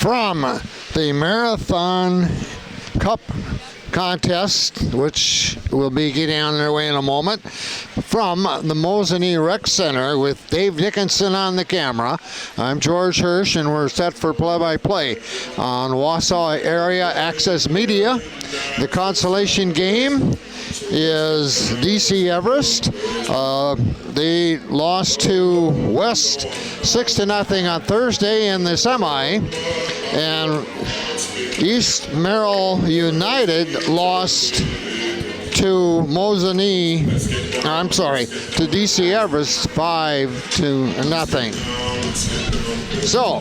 from the Marathon Cup contest, which will be getting on their way in a moment, from the Mosinee Rec Center with Dave Dickinson on the camera. I'm George Hirsch, and we're set for play-by-play on Wausau Area Access Media. The consolation game is DC Everest. They lost to West 6-0 on Thursday in the semi, and East Merrill United lost to to DC Everest 5-0. So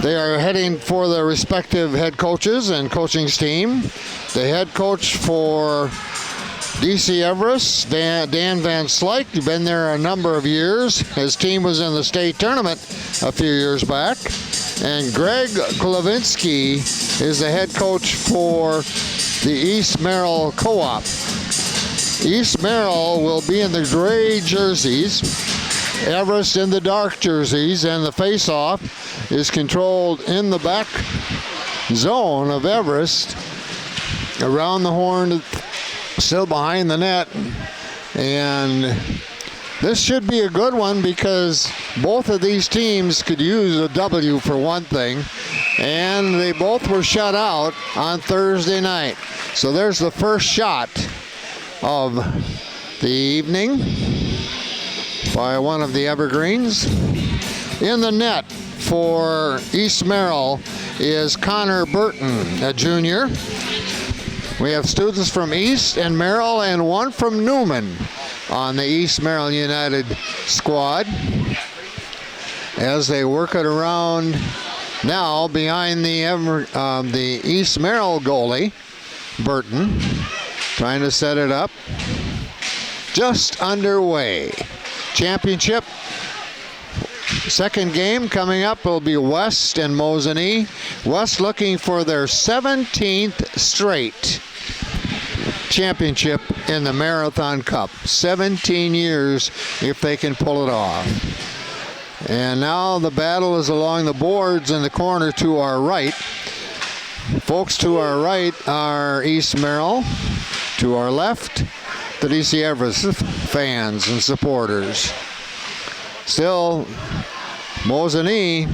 they are heading for their respective head coaches and coaching team. The head coach for DC Everest, Dan Van Slyke, he's been there a number of years. His team was in the state tournament a few years back. And Greg Klavinsky is the head coach for the East Merrill Co-op. East Merrill will be in the gray jerseys, Everest in the dark jerseys, and the face-off is controlled in the back zone of Everest, around the horn, still behind the net. And this should be a good one because both of these teams could use a W for one thing, and they both were shut out on Thursday night. So there's the first shot of the evening by one of the Evergreens. In the net for East Merrill is Connor Burton, a junior. We have students from East and Merrill and one from Newman on the East Merrill United squad as they work it around now behind the East Merrill goalie, Burton, trying to set it up. Just underway. Championship. Second game coming up will be West and Mosinee. West looking for their 17th straight championship in the Marathon Cup. 17 years if they can pull it off. And now the battle is along the boards in the corner to our right. Folks to our right are East Merrill. To our left, the DC Everest fans and supporters. Still, Mosinee,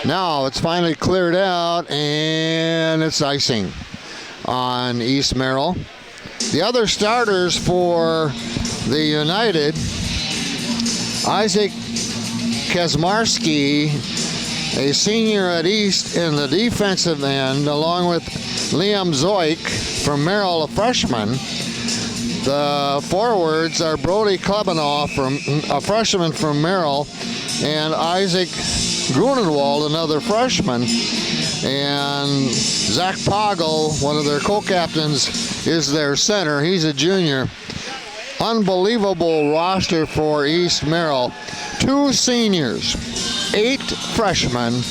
now it's finally cleared out and it's icing on East Merrill. The other starters for the United, Isaac Kazmarski, a senior at East in the defensive end, along with Liam Zoik from Merrill, a freshman. The forwards are Brody Klebanoff, a freshman from Merrill, and Isaac Grunenwald, another freshman. And Zach Poggle, one of their co-captains, is their center. He's a junior. Unbelievable roster for East Merrill. 2 seniors, 8 freshmen,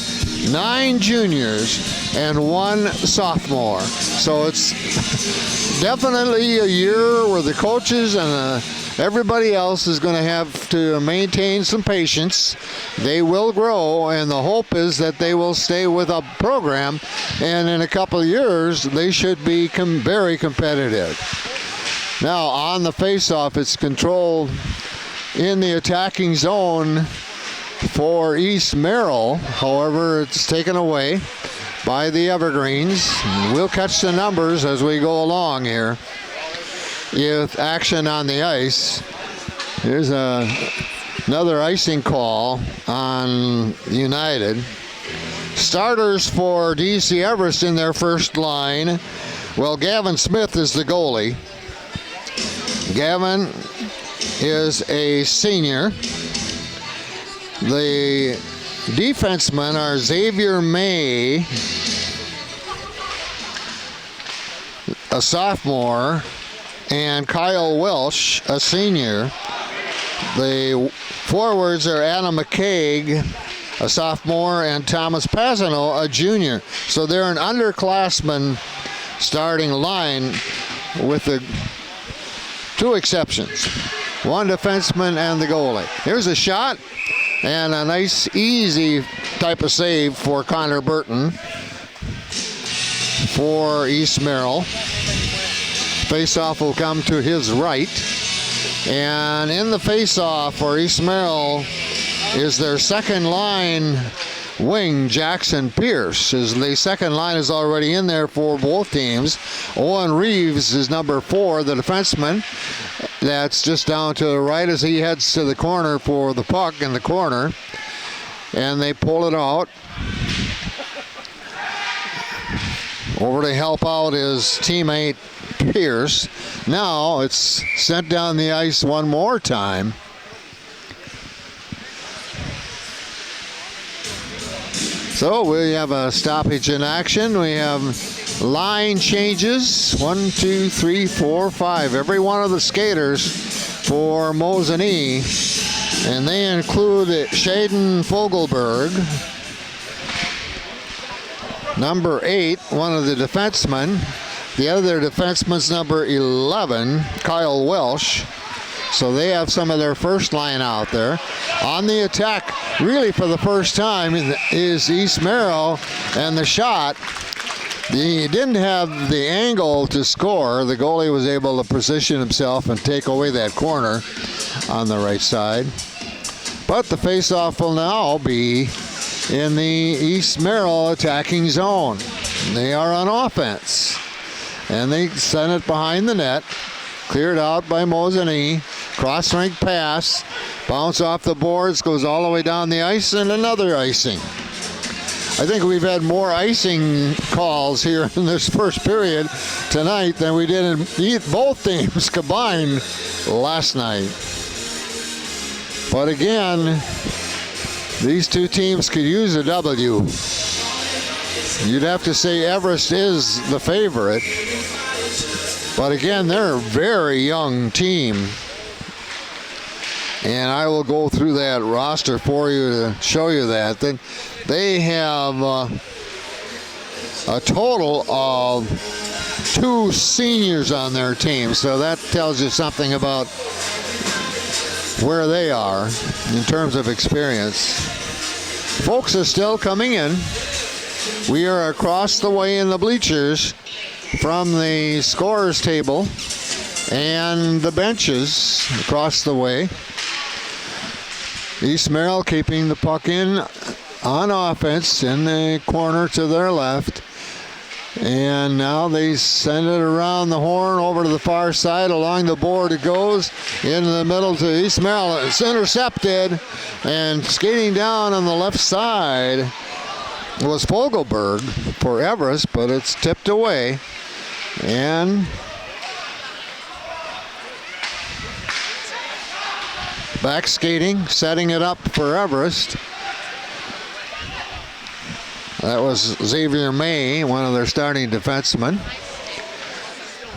9 juniors, and 1 sophomore. So it's definitely a year where the coaches and everybody else is going to have to maintain some patience. They will grow, and the hope is that they will stay with a program, and in a couple of years, they should be very competitive. Now, on the face-off, it's controlled in the attacking zone for East Merrill. However, it's taken away by the Evergreens. We'll catch the numbers as we go along here with action on the ice. Here's another icing call on United. Starters for DC Everest in their first line. Well, Gavin Smith is the goalie. Gavin is a senior. The defensemen are Xavier May, a sophomore, and Kyle Welsh, a senior. The forwards are Adam McCaig, a sophomore, and Thomas Pasano, a junior. So they're an underclassman starting line with the 2 exceptions. 1 defenseman and the goalie. Here's a shot. And a nice, easy type of save for Connor Burton for East Merrill. Faceoff will come to his right. And in the faceoff for East Merrill is their second line wing, Jackson Pierce. The second line is already in there for both teams. Owen Reeves is number 4, the defenseman. That's just down to the right as he heads to the corner for the puck in the corner. And they pull it out. Over to help out his teammate Pierce. Now it's sent down the ice one more time. So we have a stoppage in action. We have line changes. 1, 2, 3, 4, 5. Every one of the skaters for Mosinee. And they include Shaden Fogelberg. Number 8, one of the defensemen. The other defenseman's number 11, Kyle Welsh. So they have some of their first line out there. On the attack, really for the first time, is East Merrill, and the shot. He didn't have the angle to score. The goalie was able to position himself and take away that corner on the right side. But the faceoff will now be in the East Merrill attacking zone. They are on offense. And they send it behind the net. Cleared out by Mosinee. Cross-rink pass. Bounce off the boards. Goes all the way down the ice, and another icing. I think we've had more icing calls here in this first period tonight than we did in both teams combined last night. But again, these two teams could use a W. You'd have to say Everest is the favorite. But again, they're a very young team. And I will go through that roster for you to show you that. Then they have a total of 2 seniors on their team. So that tells you something about where they are in terms of experience. Folks are still coming in. We are across the way in the bleachers from the scorers table and the benches across the way. East Merrill keeping the puck in on offense in the corner to their left. And now they send it around the horn over to the far side. Along the board it goes into the middle to East Merrill. It's intercepted, and skating down on the left side was Fogelberg for Everest, but it's tipped away. And back skating, setting it up for Everest. That was Xavier May, one of their starting defensemen.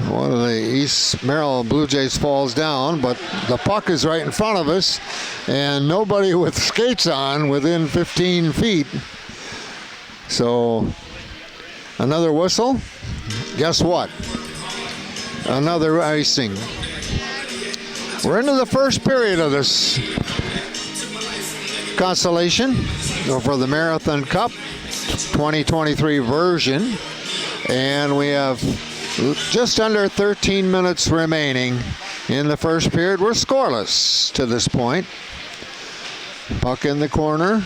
One of the East Merrill Blue Jays falls down, but the puck is right in front of us, and nobody with skates on within 15 feet. So another whistle. Guess what? Another icing. We're into the first period of this constellation for the Marathon Cup 2023 version, and we have just under 13 minutes remaining in the first period. We're scoreless to this point. Puck in the corner,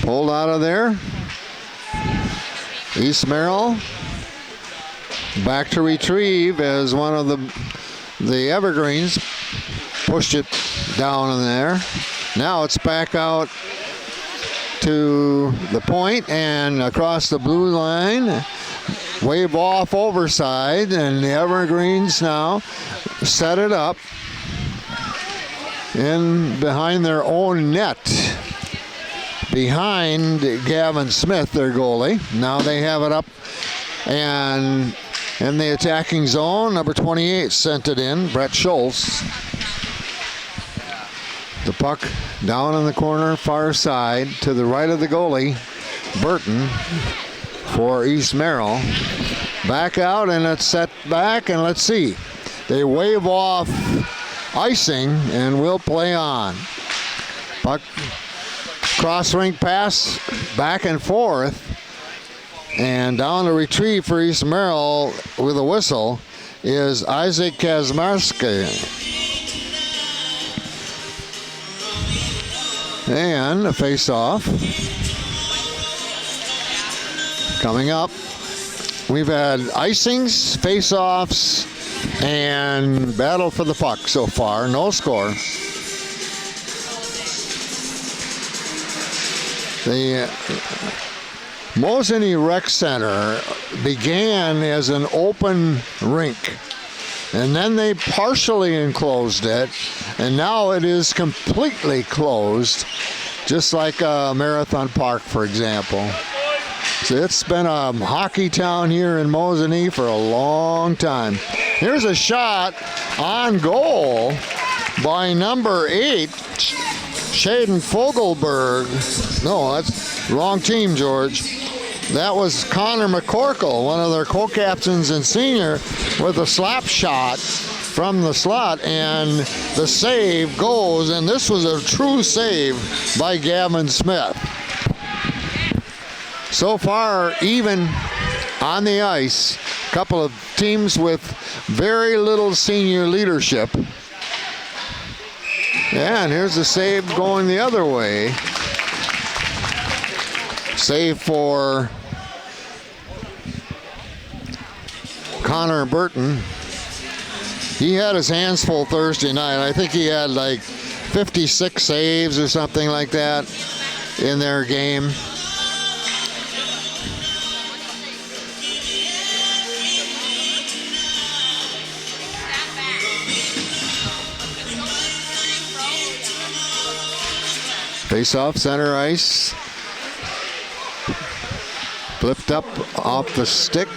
pulled out of there. East Merrill back to retrieve as one of the Evergreens pushed it down in there. Now it's back out to the point and across the blue line. Wave off overside, and the Evergreens now set it up in behind their own net. Behind Gavin Smith, their goalie. Now they have it up, and in the attacking zone, number 28 sent it in, Brett Schultz. The puck down in the corner, far side, to the right of the goalie, Burton, for East Merrill. Back out, and it's set back, and let's see. They wave off icing, and we'll play on. Puck Cross-rink pass back and forth. And down to retrieve for East Merrill with a whistle is Isaac Kazmarski. And a face-off. Coming up, we've had icings, face-offs, and battle for the puck so far. No score. The Mosinee Rec Center began as an open rink, and then they partially enclosed it, and now it is completely closed, just like Marathon Park, for example. So it's been a hockey town here in Mosinee for a long time. Here's a shot on goal by number 8, Shaden Fogelberg. No, that's wrong team, George. That was Connor McCorkle, one of their co-captains and senior, with a slap shot from the slot, and the save goes, and this was a true save by Gavin Smith. So far, even on the ice, a couple of teams with very little senior leadership. And here's the save going the other way. Save for Connor Burton. He had his hands full Thursday night. I think he had like 56 saves or something like that in their game. Face-off, center ice. Flipped up off the stick.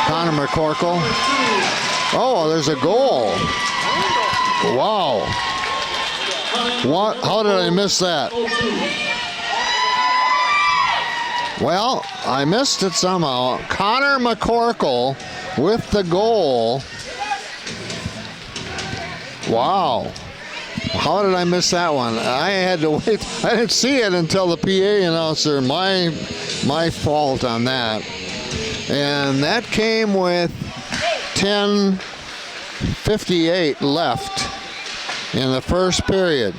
Connor McCorkle. Oh, there's a goal. Wow. What? How did I miss that? Well, I missed it somehow. Connor McCorkle with the goal. Wow. How did I miss that one? I had to wait. I didn't see it until the PA announcer. My fault on that. And that came with 10:58 left in the first period.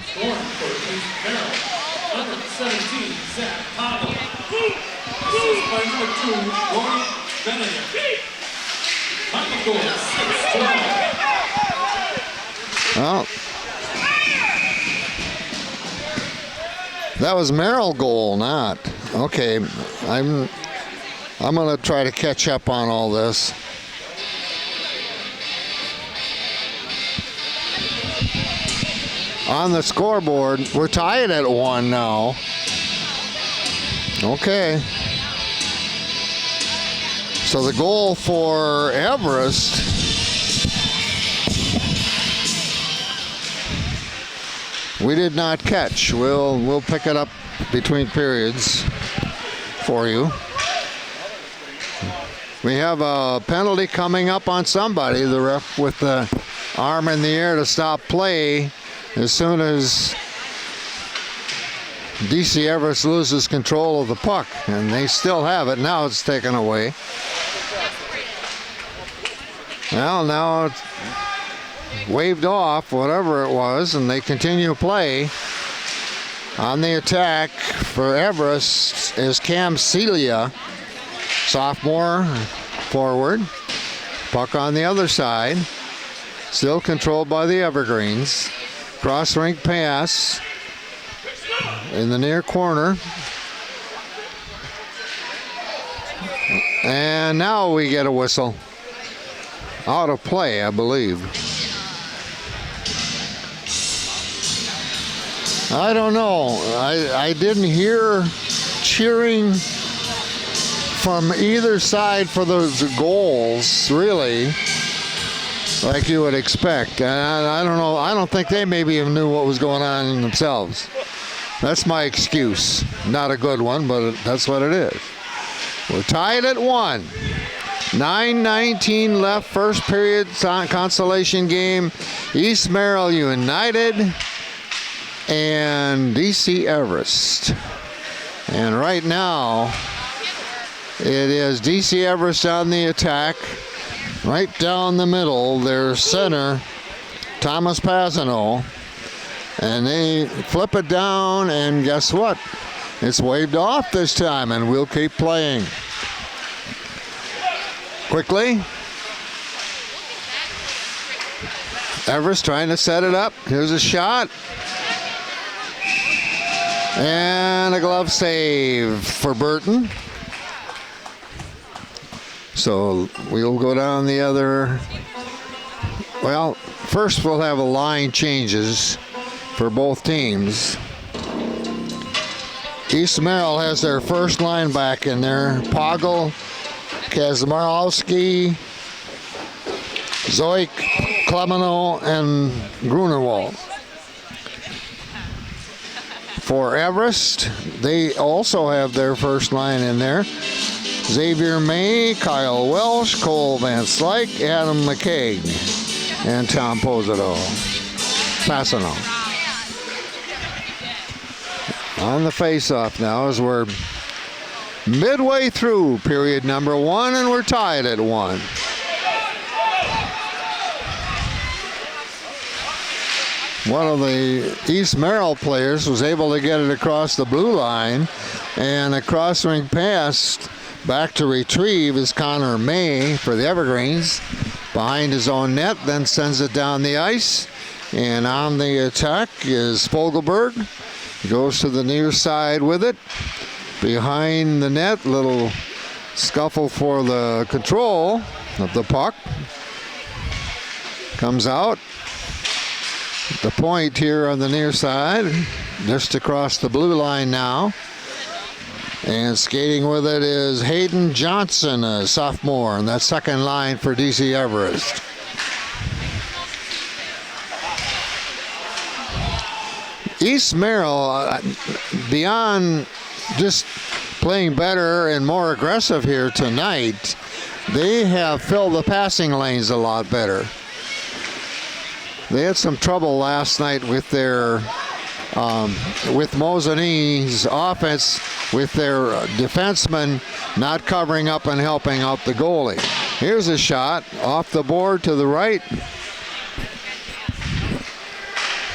Well, that was Merrill goal, not. Okay, I'm going to try to catch up on all this. On the scoreboard, we're tied at 1 now. Okay. So the goal for Everest we did not catch. We'll pick it up between periods for you. We have a penalty coming up on somebody. The ref with the arm in the air to stop play as soon as DC Everest loses control of the puck, and they still have it. Now it's taken away. Well, now it's waved off, whatever it was, and they continue to play. On the attack for Everest is Cam Celia, sophomore forward. Puck on the other side, still controlled by the Evergreens. Cross-rink pass in the near corner. And now we get a whistle. Out of play, I believe. I don't know. I didn't hear cheering from either side for those goals, really, like you would expect. And I don't know. I don't think they maybe even knew what was going on themselves. That's my excuse. Not a good one, but that's what it is. We're tied at 1. 9:19 left, first period consolation game. East Merrill United and DC Everest. And right now, it is DC Everest on the attack. Right down the middle, their center, Thomas Pasano. And they flip it down, and guess what? It's waved off this time, and we'll keep playing. Quickly. Everest trying to set it up. Here's a shot. And a glove save for Burton. So we'll go down the other. Well, first we'll have a line changes for both teams. East Merrill has their first line back in there. Poggle, Kazmarowski, Zoik, Klemeno, and Grunewald. For Everest, they also have their first line in there. Xavier May, Kyle Welsh, Cole Van Slyke, Adam McCaig, and Tom Pasano. On the face-off now as we're midway through period number 1, and we're tied at 1. One of the East Merrill players was able to get it across the blue line, and a cross-ring pass back to retrieve is Connor May for the Evergreens behind his own net, then sends it down the ice, and on the attack is Fogelberg. He goes to the near side with it. Behind the net, little scuffle for the control of the puck. Comes out. The point here on the near side, just across the blue line now. And skating with it is Hayden Johnson, a sophomore, and that second line for DC Everest. East Merrill, beyond just playing better and more aggressive here tonight, they have filled the passing lanes a lot better. They had some trouble last night with their with Mosinee's offense, with their defensemen not covering up and helping out the goalie. Here's a shot off the board to the right.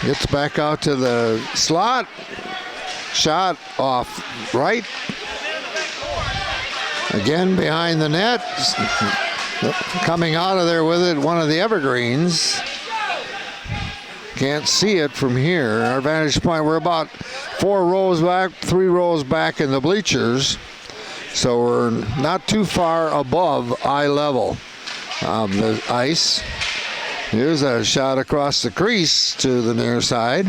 Gets back out to the slot. Shot off right. Again behind the net. Coming out of there with it, one of the Evergreens. Can't see it from here. Our vantage point, we're about 4 rows back, 3 rows back in the bleachers. So we're not too far above eye level of the ice. Here's a shot across the crease to the near side.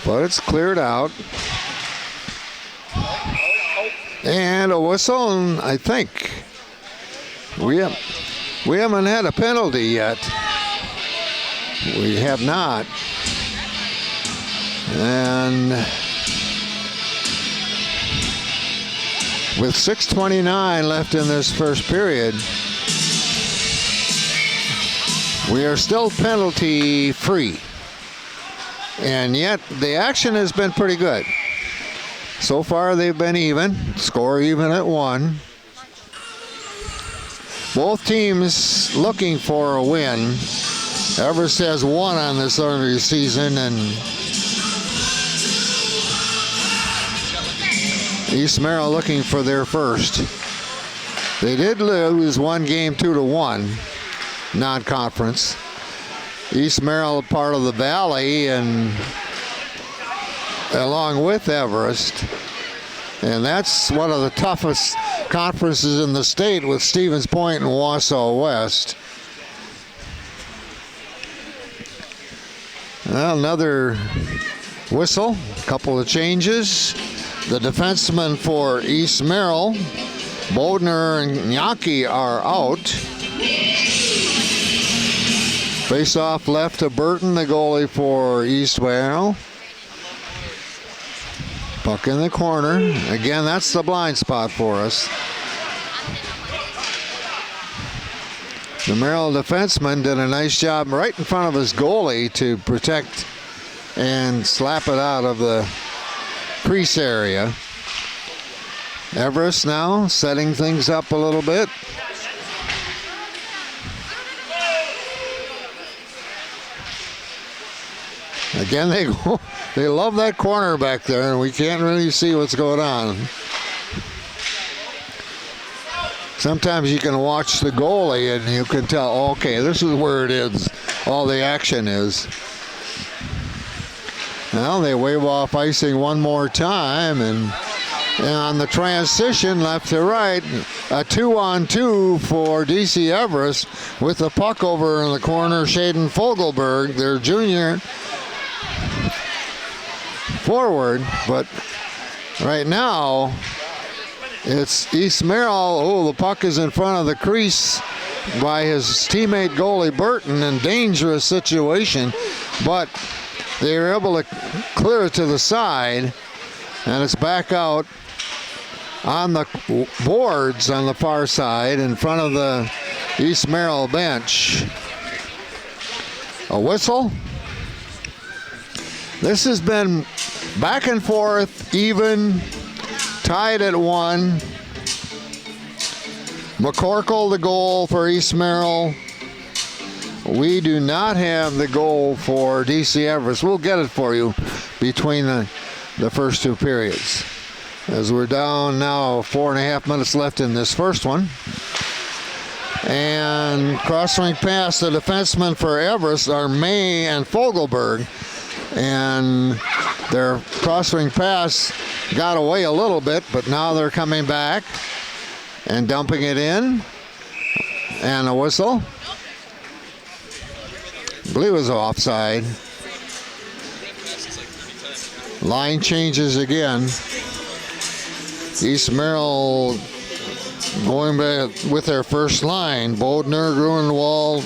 But it's cleared out. And a whistle, and I think we haven't had a penalty yet. We have not. And with 6:29 left in this first period, we are still penalty free. And yet the action has been pretty good. So far they've been even, score even at 1. Both teams looking for a win. Everest has 1 on this early season, and East Merrill looking for their first. They did lose 1 game 2-1, non-conference. East Merrill part of the Valley, and along with Everest, and that's one of the toughest conferences in the state with Stevens Point and Wausau West. Well, another whistle, a couple of changes. The defensemen for East Merrill, Bodner and Yankee, are out. Face-off left to Burton, the goalie for East Merrill. Puck in the corner. Again, that's the blind spot for us. The Merrill defenseman did a nice job right in front of his goalie to protect and slap it out of the crease area. Everest now setting things up a little bit. Again, they love that corner back there, and we can't really see what's going on. Sometimes you can watch the goalie and you can tell, okay, this is where it is, all the action is. Now they wave off icing one more time, and on the transition left to right, a 2-on-2 for DC Everest with the puck over in the corner. Shaden Fogelberg, their junior forward, but right now it's East Merrill. Oh, the puck is in front of the crease by his teammate goalie Burton in dangerous situation, but they were able to clear it to the side, and it's back out on the boards on the far side in front of the East Merrill bench. A whistle. This has been back and forth, even, tied at 1. McCorkle the goal for East Merrill. We do not have the goal for DC Everest. We'll get it for you between the first two periods. As we're down now, 4.5 minutes left in this first one. And cross-ring pass, the defensemen for Everest are May and Fogelberg. And their cross-ring pass got away a little bit, but now they're coming back and dumping it in. And a whistle. I believe it was offside. Line changes again. East Merrill going back with their first line. Bodner, Gruenwald,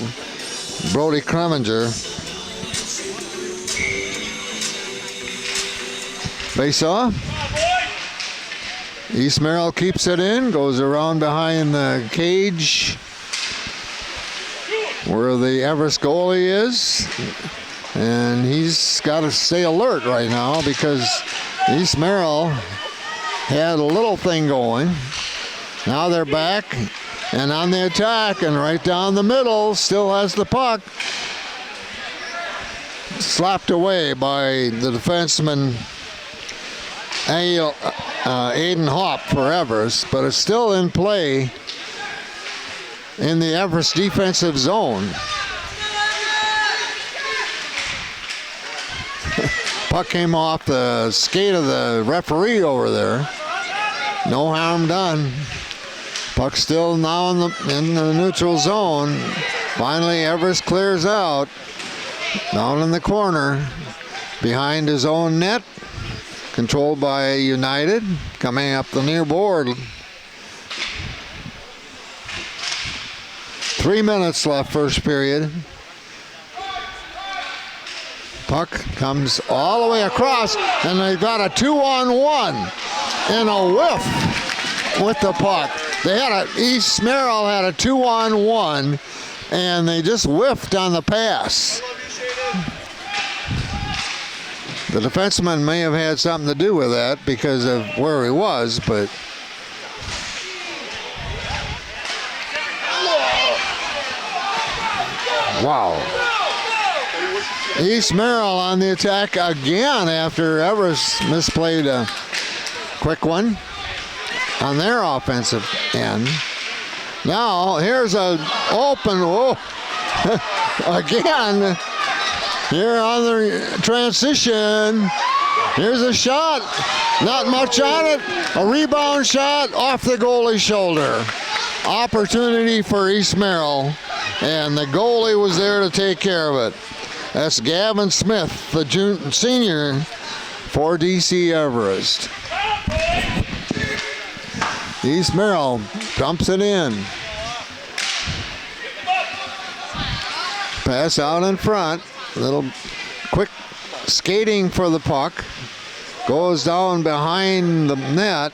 Brody Kreminger. Face off. East Merrill keeps it in, goes around behind the cage where the Everest goalie is. And he's got to stay alert right now because East Merrill had a little thing going. Now they're back and on the attack, and right down the middle, still has the puck. Slapped away by the defenseman Aiden Hopp for Everest, but it's still in play in the Everest defensive zone. Puck came off the skate of the referee over there. No harm done. Puck still now in the neutral zone. Finally, Everest clears out. Down in the corner, behind his own net. Controlled by United. Coming up the near board. 3 minutes left, first period. Puck comes all the way across, and they've got a 2-on-1 and a whiff with the puck. East Merrill had a 2-on-1, and they just whiffed on the pass. The defenseman may have had something to do with that because of where he was, but wow. East Merrill on the attack again after Everest misplayed a quick one on their offensive end. Now here's an open, again, here on the transition. Here's a shot, not much on it. A rebound shot off the goalie's shoulder. Opportunity for East Merrill, and the goalie was there to take care of it. That's Gavin Smith, the senior for DC Everest. East Merrill dumps it in. Pass out in front. Little quick skating for the puck. Goes down behind the net.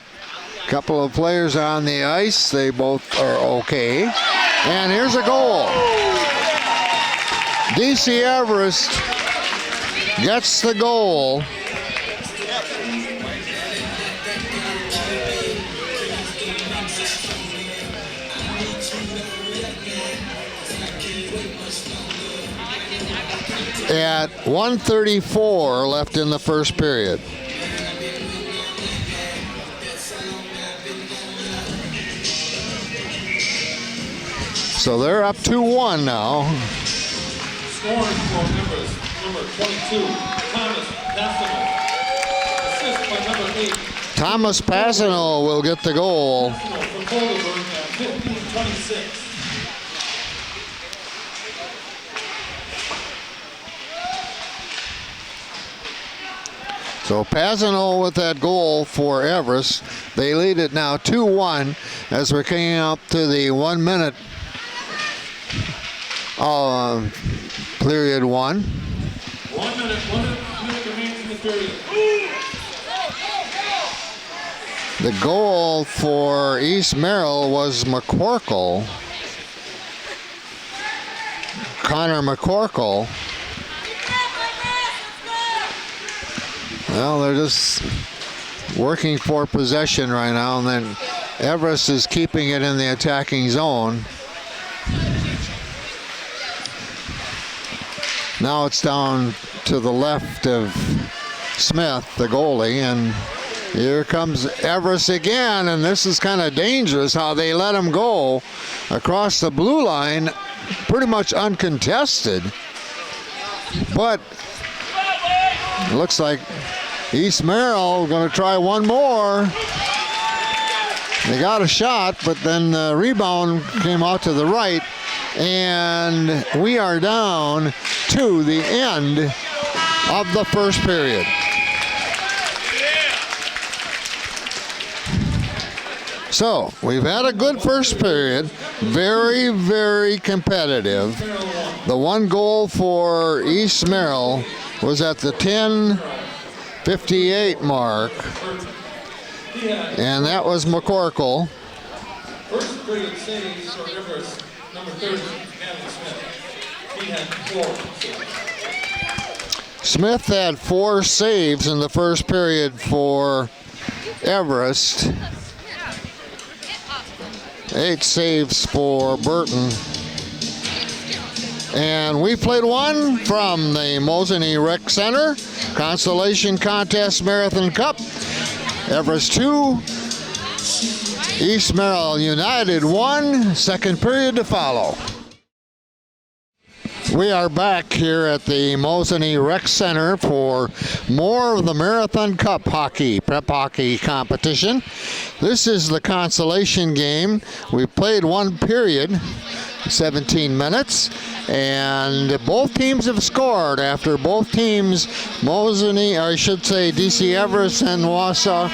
Couple of players on the ice. They both are okay. And here's a goal. DC Everest gets the goal. At 1:34 left in the first period. So they're up 2-1 now. Scoring for Everest, number 22, Thomas Passano. Assist by number 8. Thomas Passano will get the goal. From Boulderberg at 15:26. So Passano with that goal for Everest. They lead it now 2-1 as we're coming up to the 1 minute period 1. 1 minute remaining in the period. The goal for East Merrill was McCorkle. Connor McCorkle. Well, they're just working for possession right now, and then Everest is keeping it in the attacking zone. Now it's down to the left of Smith, the goalie, and here comes Everest again, and this is kind of dangerous how they let him go across the blue line, pretty much uncontested. But it looks like East Merrill going to try one more. They got a shot, but then the rebound came out to the right, and we are down to the end of the first period. So we've had a good first period, very, very competitive. The one goal for East Merrill was at the 10:58 mark, and that was McCorkle. First period saves for Everest, number 30, Gavin Smith. He had 4 saves. Smith had 4 saves in the first period for Everest. 8 saves for Burton. And we played one from the Mosinee Rec Center Consolation Contest Marathon Cup. Everest 2, East Merrill United 1. Second period to follow. We are back here at the Mosinee Rec Center for more of the Marathon Cup hockey, prep hockey competition. This is the consolation game. We played one period, 17 minutes, and both teams have scored after both teams, Mosinee, or I should say DC Everest and Wausau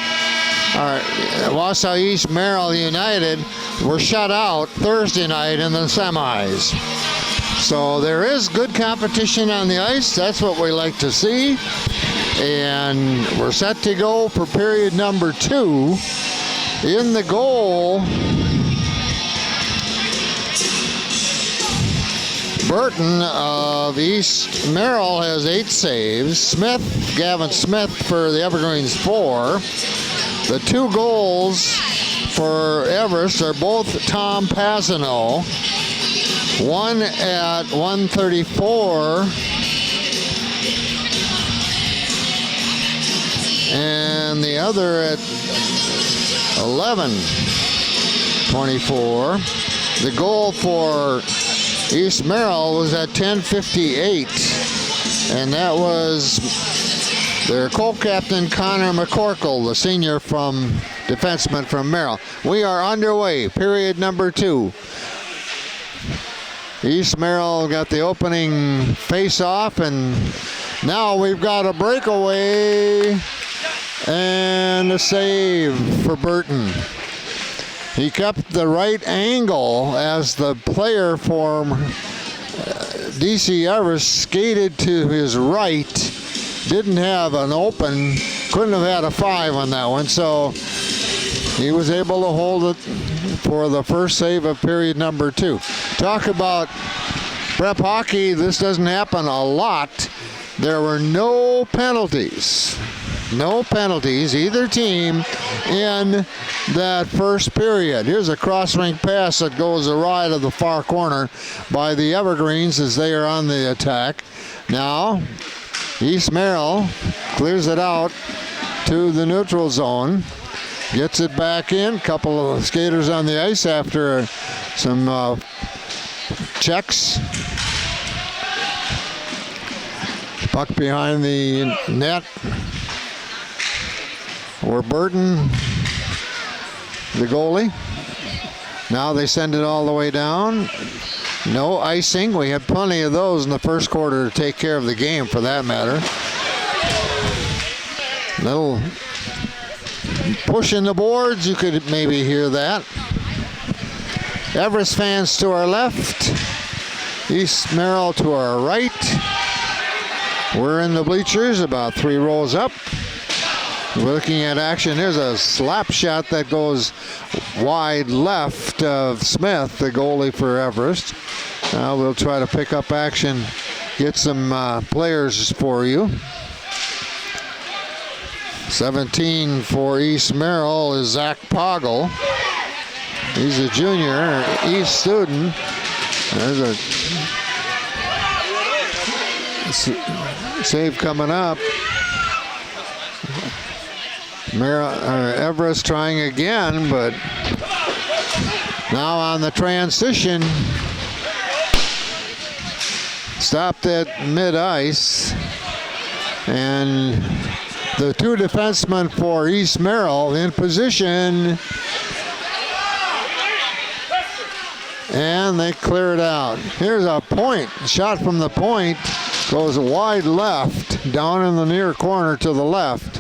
East Merrill United were shut out Thursday night in the semis. So there is good competition on the ice. That's what we like to see. And we're set to go for period number 2. In the goal, Burton of East Merrill has 8 saves. Gavin Smith for the Evergreens 4. The 2 goals for Everest are both Tom Passano. One at 1:34 and the other at 11:24. The goal for East Merrill was at 10:58, and that was their co-captain Connor McCorkle, the senior defenseman from Merrill. We are underway, period number 2. East Merrill got the opening face-off, and now we've got a breakaway and a save for Burton. He kept the right angle as the player for DC Everest skated to his right. Didn't have an open, couldn't have had a 5 on that one. So he was able to hold it for the first save of period number 2. Talk about prep hockey. This doesn't happen a lot. There were no penalties. No penalties, either team, in that first period. Here's a cross-rink pass that goes awry to the far corner by the Evergreens as they are on the attack. Now, East Merrill clears it out to the neutral zone. Gets it back in. Couple of skaters on the ice after some checks. Puck behind the net. Or Burton, the goalie. Now they send it all the way down. No icing. We had plenty of those in the first quarter to take care of the game, for that matter. Little pushing the boards. You could maybe hear that. Everest fans to our left. East Merrill to our right. We're in the bleachers about 3 rows up. We're looking at action. There's a slap shot that goes wide left of Smith, the goalie for Everest. Now we'll try to pick up action, get some players for you. 17 for East Merrill is Zach Poggle. He's a junior, East student. There's a save coming up. Everest trying again, but now on the transition, stopped at mid-ice, and the 2 defensemen for East Merrill in position, and they clear it out. Here's a point, shot from the point, goes wide left, down in the near corner to the left.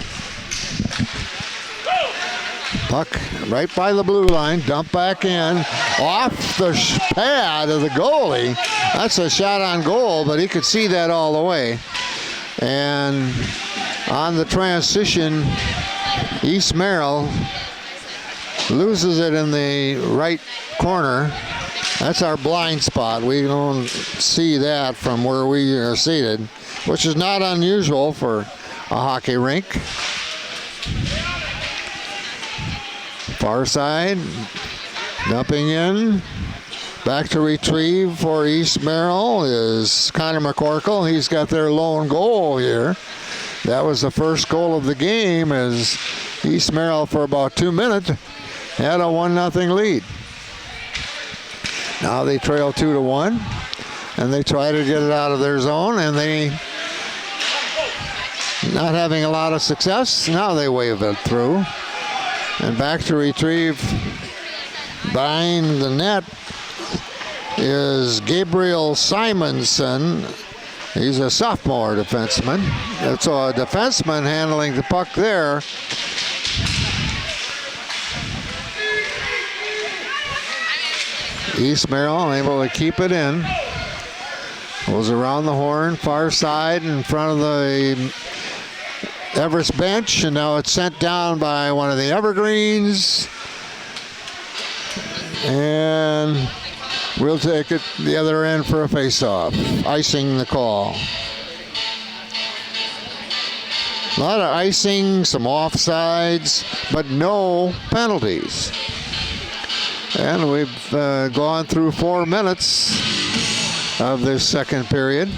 Puck right by the blue line, dump back in, off the pad of the goalie. That's a shot on goal, but he could see that all the way. And on the transition, East Merrill loses it in the right corner. That's our blind spot. We don't see that from where we are seated, which is not unusual for a hockey rink. Far side, dumping in. Back to retrieve for East Merrill is Connor McCorkle. He's got their lone goal here. That was the first goal of the game, as East Merrill for about 2 minutes had a 1-0 lead. Now they trail 2-1, and they try to get it out of their zone, and they not having a lot of success. Now they wave it through. And back to retrieve behind the net is Gabriel Simonson. He's a sophomore defenseman. That's a defenseman handling the puck there. East Merrill able to keep it in. Goes around the horn, far side in front of the Everest bench, and now it's sent down by one of the Evergreens. And we'll take it the other end for a face-off. Icing the call. A lot of icing, some offsides, but no penalties. And we've gone through 4 minutes of this second period.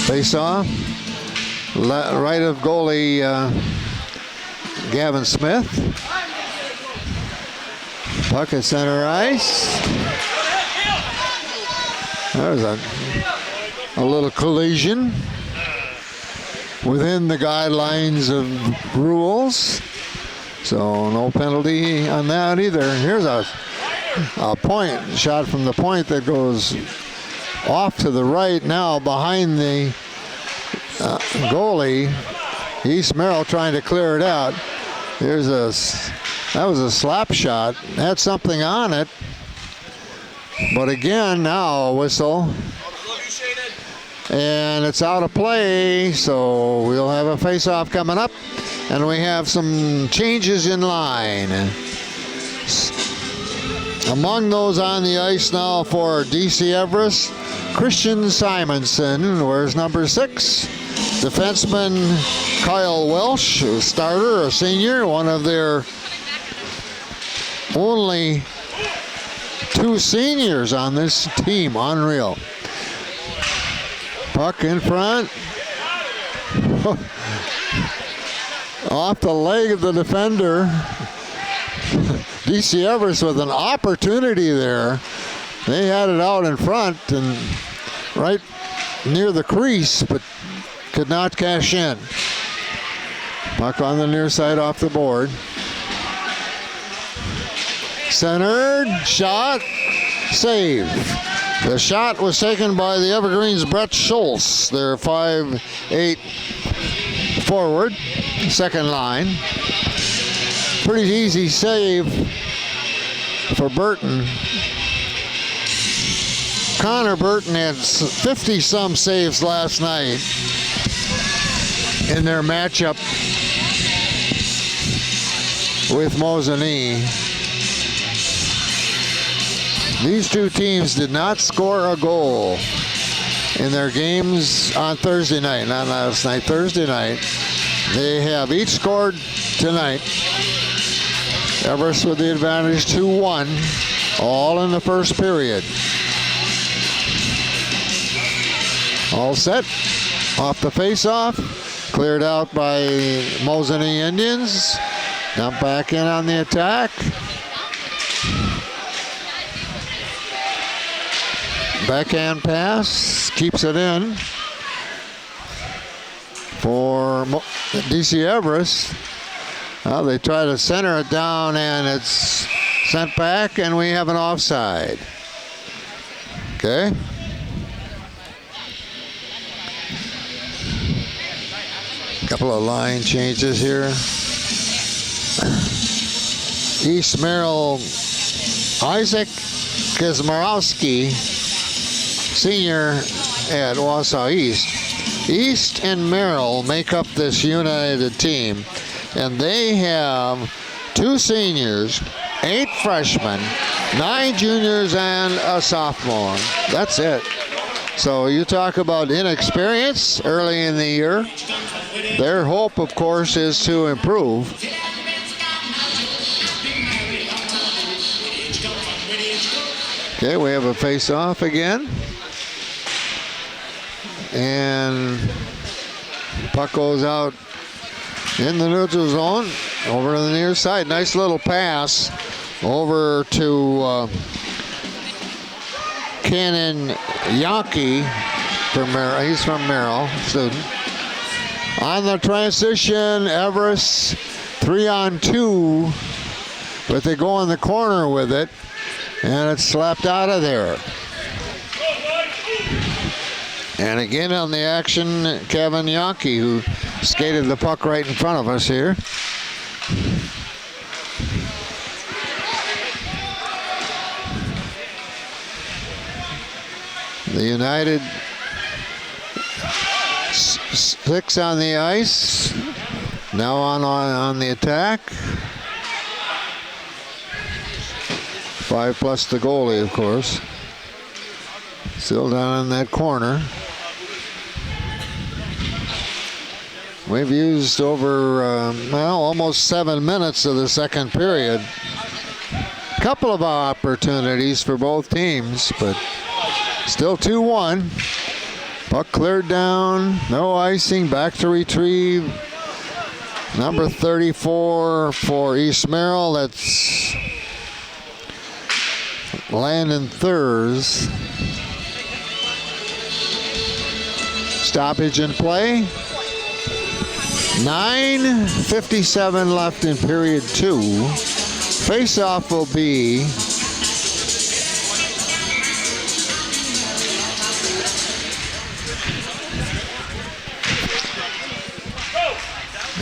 Face-off, right of goalie Gavin Smith. Puck at center ice. There's a little collision within the guidelines of rules. So no penalty on that either. Here's a point, shot from the point that goes off to the right now behind the goalie. East Merrill trying to clear it out. That was a slap shot. Had something on it. But again, now a whistle. And it's out of play, so we'll have a face-off coming up. And we have some changes in line. Among those on the ice now for DC Everest, Christian Simonson wears number 6. Defenseman Kyle Welsh, a starter, a senior, one of their only 2 seniors on this team. Unreal. Puck in front. Off the leg of the defender. DC Everest with an opportunity there. They had it out in front and right near the crease, but could not cash in. Puck on the near side off the board. Centered, shot, save. The shot was taken by the Evergreens' Brett Schultz. Their 5'8" forward, second line. Pretty easy save for Burton. Connor Burton had 50-some saves last night in their matchup with Mosinee. These two teams did not score a goal in their games on Thursday night, not last night, Thursday night. They have each scored tonight. Everest with the advantage 2-1, all in the first period. All set, off the face-off, cleared out by Mosinee Indians. Dump back in on the attack. Backhand pass, keeps it in for DC Everest. Well, they try to center it down and it's sent back and we have an offside. Okay. Couple of line changes here. East Merrill, Isaac Kazmarowski, senior at Wausau East. East and Merrill make up this united team, and they have 2 seniors, 8 freshmen, 9 juniors, and a sophomore. That's it. So you talk about inexperience early in the year. Their hope, of course, is to improve. Okay, we have a face-off again. And puck goes out in the neutral zone, over to the near side. Nice little pass over to Cannon Yankee from Merrill. He's from Merrill, student. On the transition, Everest 3-on-2, but they go in the corner with it, and it's slapped out of there. And again on the action, Kevin Yankee, who skated the puck right in front of us here. The United 6 on the ice, now on the attack. 5 plus the goalie, of course. Still down in that corner. We've used over, almost 7 minutes of the second period. Couple of opportunities for both teams, but still 2-1. Puck cleared down, no icing, back to retrieve. Number 34 for East Merrill, that's Landon Thurs. Stoppage in play. 9:57 left in period 2. Face-off will be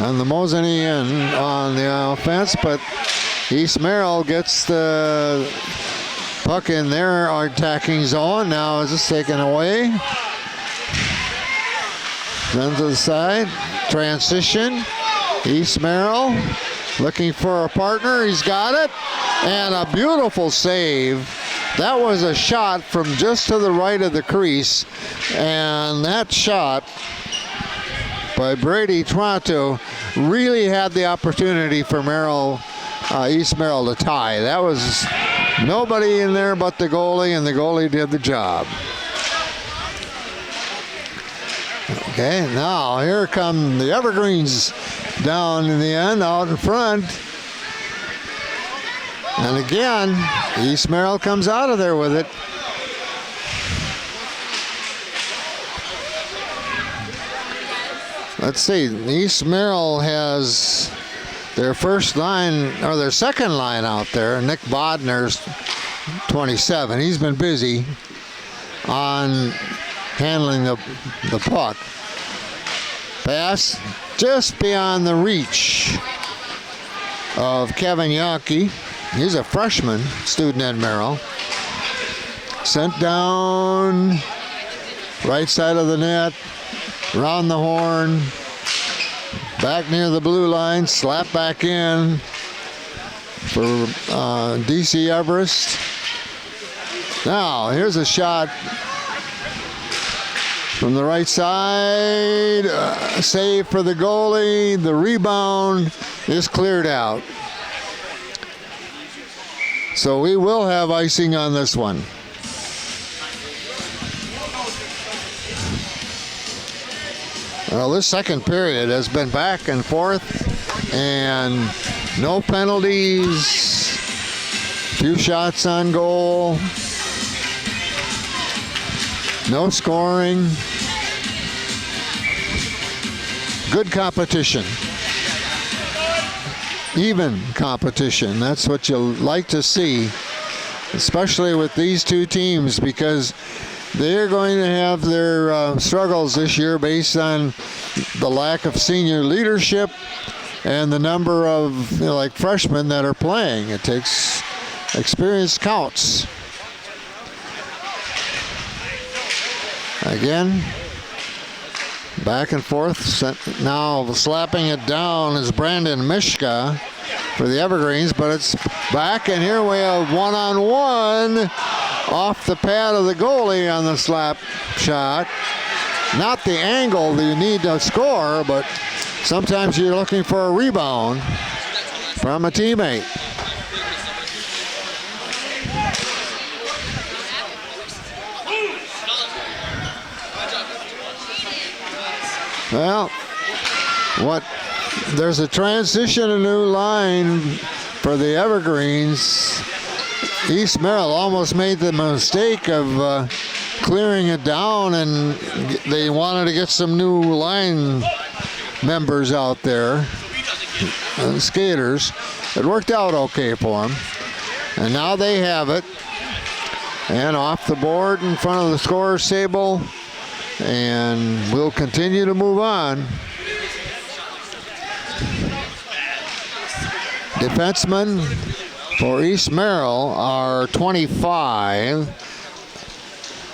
on the Mosinee end on the offense, but East Merrill gets the puck in their attacking zone. Now is this taken away? Then to the side, transition. East Merrill looking for a partner. He's got it. And a beautiful save. That was a shot from just to the right of the crease. And that shot by Brady Toronto really had the opportunity for Merrill, East Merrill to tie. That was nobody in there but the goalie, and the goalie did the job. Okay, now here come the Evergreens down in the end, out in front. And again, East Merrill comes out of there with it. Let's see, East Merrill has their first line, or their second line out there. Nick Bodner's 27. He's been busy on handling the puck. Pass just beyond the reach of Kevin Yonke. He's a freshman student at Merrill. Sent down right side of the net, around the horn, back near the blue line, slap back in for DC Everest. Now, here's a shot from the right side, save for the goalie. The rebound is cleared out. So we will have icing on this one. Well, this second period has been back and forth, and no penalties, few shots on goal, no scoring. Good competition. Even competition. That's what you like to see, especially with these two teams, because they're going to have their struggles this year based on the lack of senior leadership and the number of like freshmen that are playing. It takes experience counts. Again, back and forth. Now slapping it down is Brandon Mishka for the Evergreens, but it's back, and here we have one-on-one off the pad of the goalie on the slap shot. Not the angle that you need to score, but sometimes you're looking for a rebound from a teammate. Well, there's a transition, a new line for the Evergreens. East Merrill almost made the mistake of clearing it down, and they wanted to get some new line members out there, skaters. It worked out okay for them. And now they have it. And off the board in front of the scorer's table. And we'll continue to move on. Defensemen for East Merrill are 25,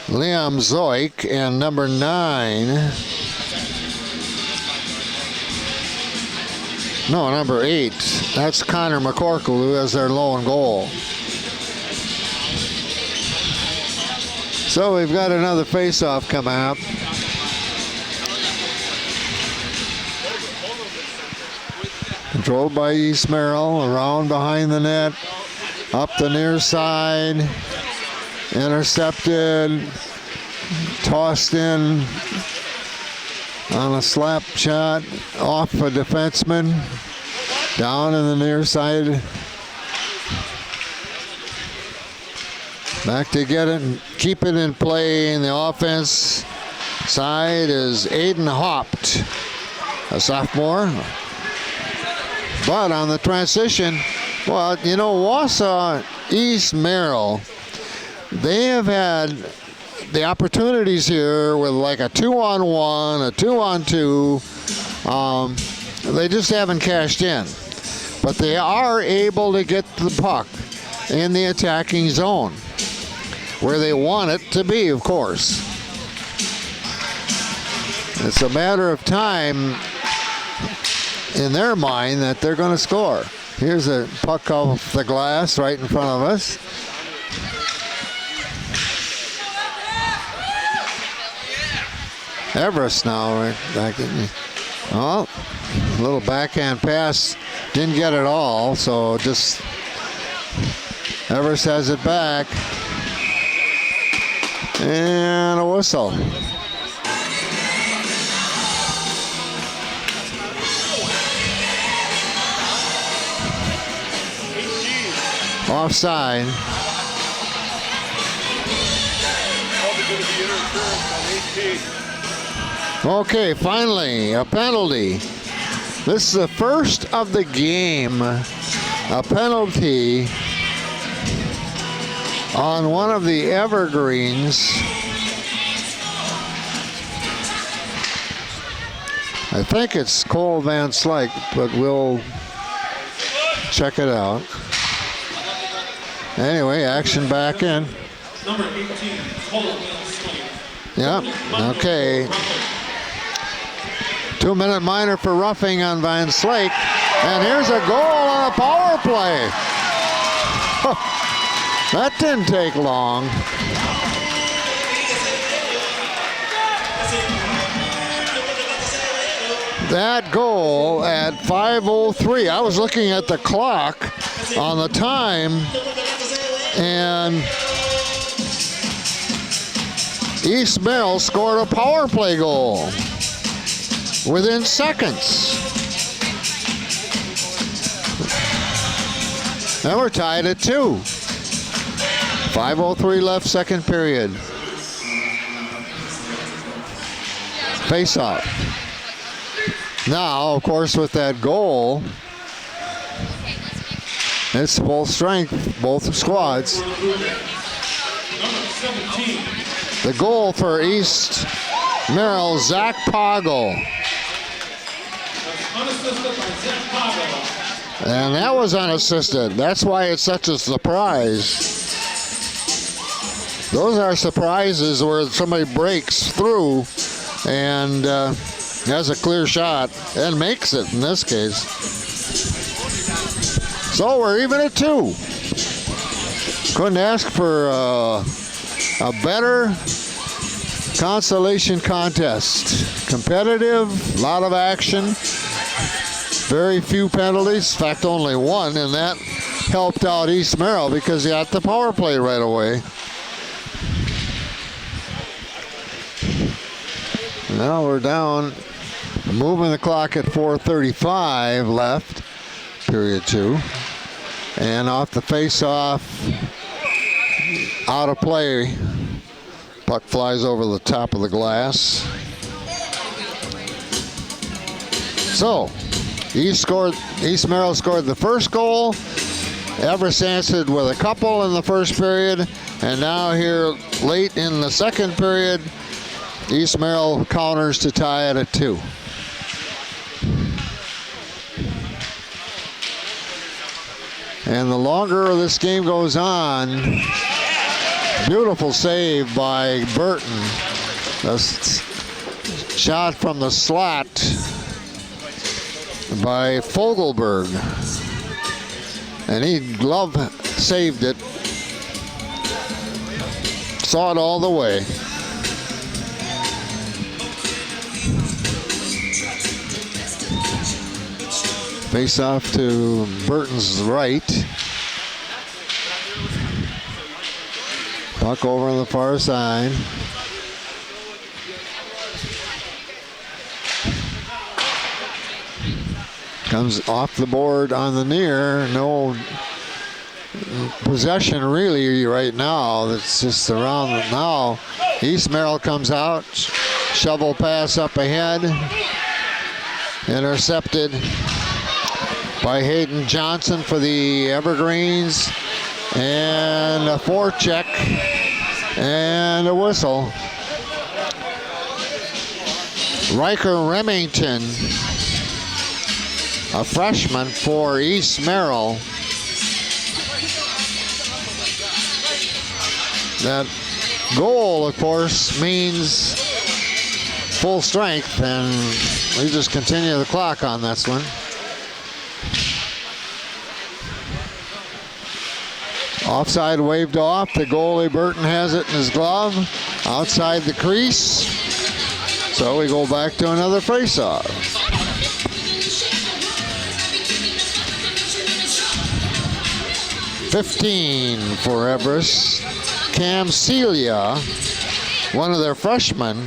Liam Zoik, and number 9, no, number 8, that's Connor McCorkle, who has their lone goal. So we've got another face-off coming up. Controlled by East Merrill, around behind the net, up the near side, intercepted, tossed in on a slap shot off a defenseman, down in the near side. Back to get it and keep it in play in the offense side is Aiden Haupt, a sophomore. But on the transition, well, you know, Wausau, East Merrill, they have had the opportunities here with like a 2-on-1, a 2-on-2. They just haven't cashed in. But they are able to get the puck in the attacking zone, where they want it to be, of course. It's a matter of time in their mind that they're going to score. Here's a puck off the glass right in front of us. Everest now right back in. Oh, a little backhand pass. Didn't get it all, so just Everest has it back. And a whistle. Offside. Okay, finally, a penalty. This is the first of the game. A penalty on one of the evergreens. I think it's Cole Van Slyke, but we'll check it out. Anyway, action back in. Number 18, Cole Van Slyke. Yeah, okay. 2-minute minor for roughing on Van Slyke. And here's a goal on a power play. That didn't take long. That goal at 5:03. I was looking at the clock on the time, and East Merrill scored a power play goal within seconds. And we're tied at 2. 5:03 left, second period. Face off. Now, of course, with that goal, it's full strength, both squads. The goal for East Merrill, Zach Poggle. And that was unassisted. That's why it's such a surprise. Those are surprises where somebody breaks through and has a clear shot and makes it in this case. So we're even at 2. Couldn't ask for a better consolation contest. Competitive, a lot of action, very few penalties. In fact, only one, and that helped out East Merrill because he got the power play right away. Now we're down, moving the clock at 4:35 left, period 2. And off the face-off, out of play, puck flies over the top of the glass. So, East Merrill scored the first goal. Everest answered with a couple in the first period. And now here late in the second period, East Merrill counters to tie it at 2. And the longer this game goes on, beautiful save by Burton. A shot from the slot by Fogelberg. And he glove saved it. Saw it all the way. Face off to Burton's right. Puck over on the far side. Comes off the board on the near. No possession really right now. That's just around now. East Merrill comes out. Shovel pass up ahead. Intercepted by Hayden Johnson for the Evergreens. And a forecheck and a whistle. Riker Remington, a freshman for East Merrill. That goal, of course, means full strength, and we just continue the clock on this one. Offside waved off. The goalie Burton has it in his glove outside the crease. So we go back to another face-off. $15 for Everest. Cam Celia, one of their freshmen,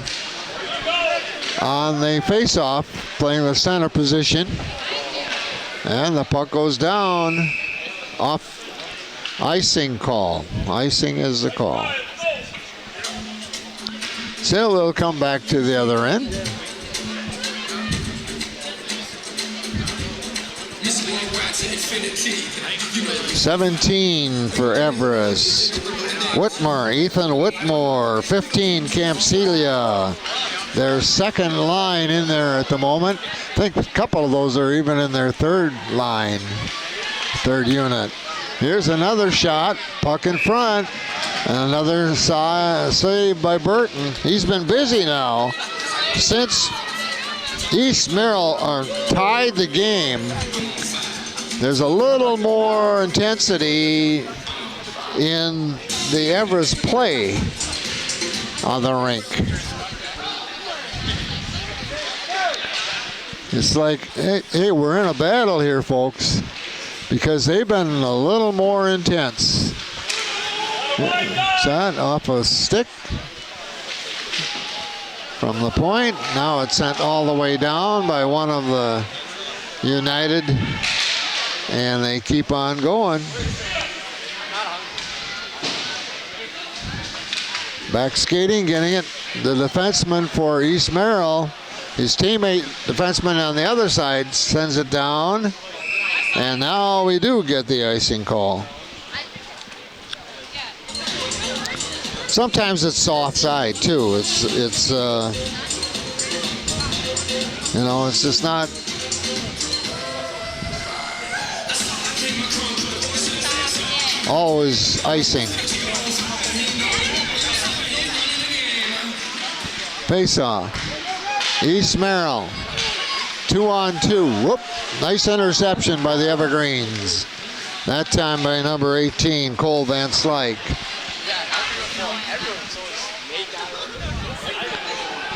on the face-off, playing the center position. And the puck goes down off. Icing call. Icing is the call. So we'll come back to the other end. $17 for Everest. Whitmore, Ethan Whitmore. 15, Camp Celia. Their second line in there at the moment. I think a couple of those are even in their third line, third unit. Here's another shot, puck in front, and another save by Burton. He's been busy now. Since East Merrill tied the game, there's a little more intensity in the Everest play on the rink. It's like, hey, we're in a battle here, folks, because they've been a little more intense. Shot off a stick from the point. Now it's sent all the way down by one of the United, and they keep on going. Back skating, getting it. The defenseman for East Merrill, his teammate defenseman on the other side, sends it down. And now we do get the icing call. Sometimes it's offside too. It's you know, it's just not. Always icing. Face off. East Merrill. 2-on-2. Whoop. Nice interception by the Evergreens. That time by number 18, Cole Van Slyke.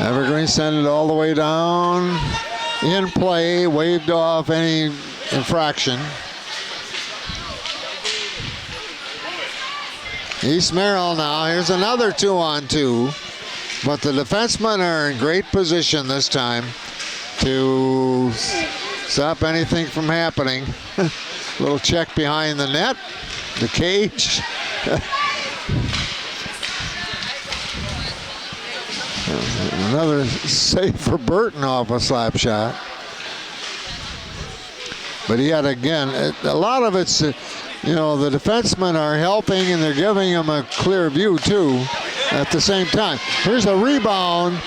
Evergreens send it all the way down. In play, waved off any infraction. East Merrill now. Here's another 2-on-2. But the defensemen are in great position this time to stop anything from happening. Little check behind the net, the cage. Another save for Burton off a slap shot. But he had, again, a lot of it's, you know, the defensemen are helping and they're giving him a clear view too at the same time. Here's a rebound,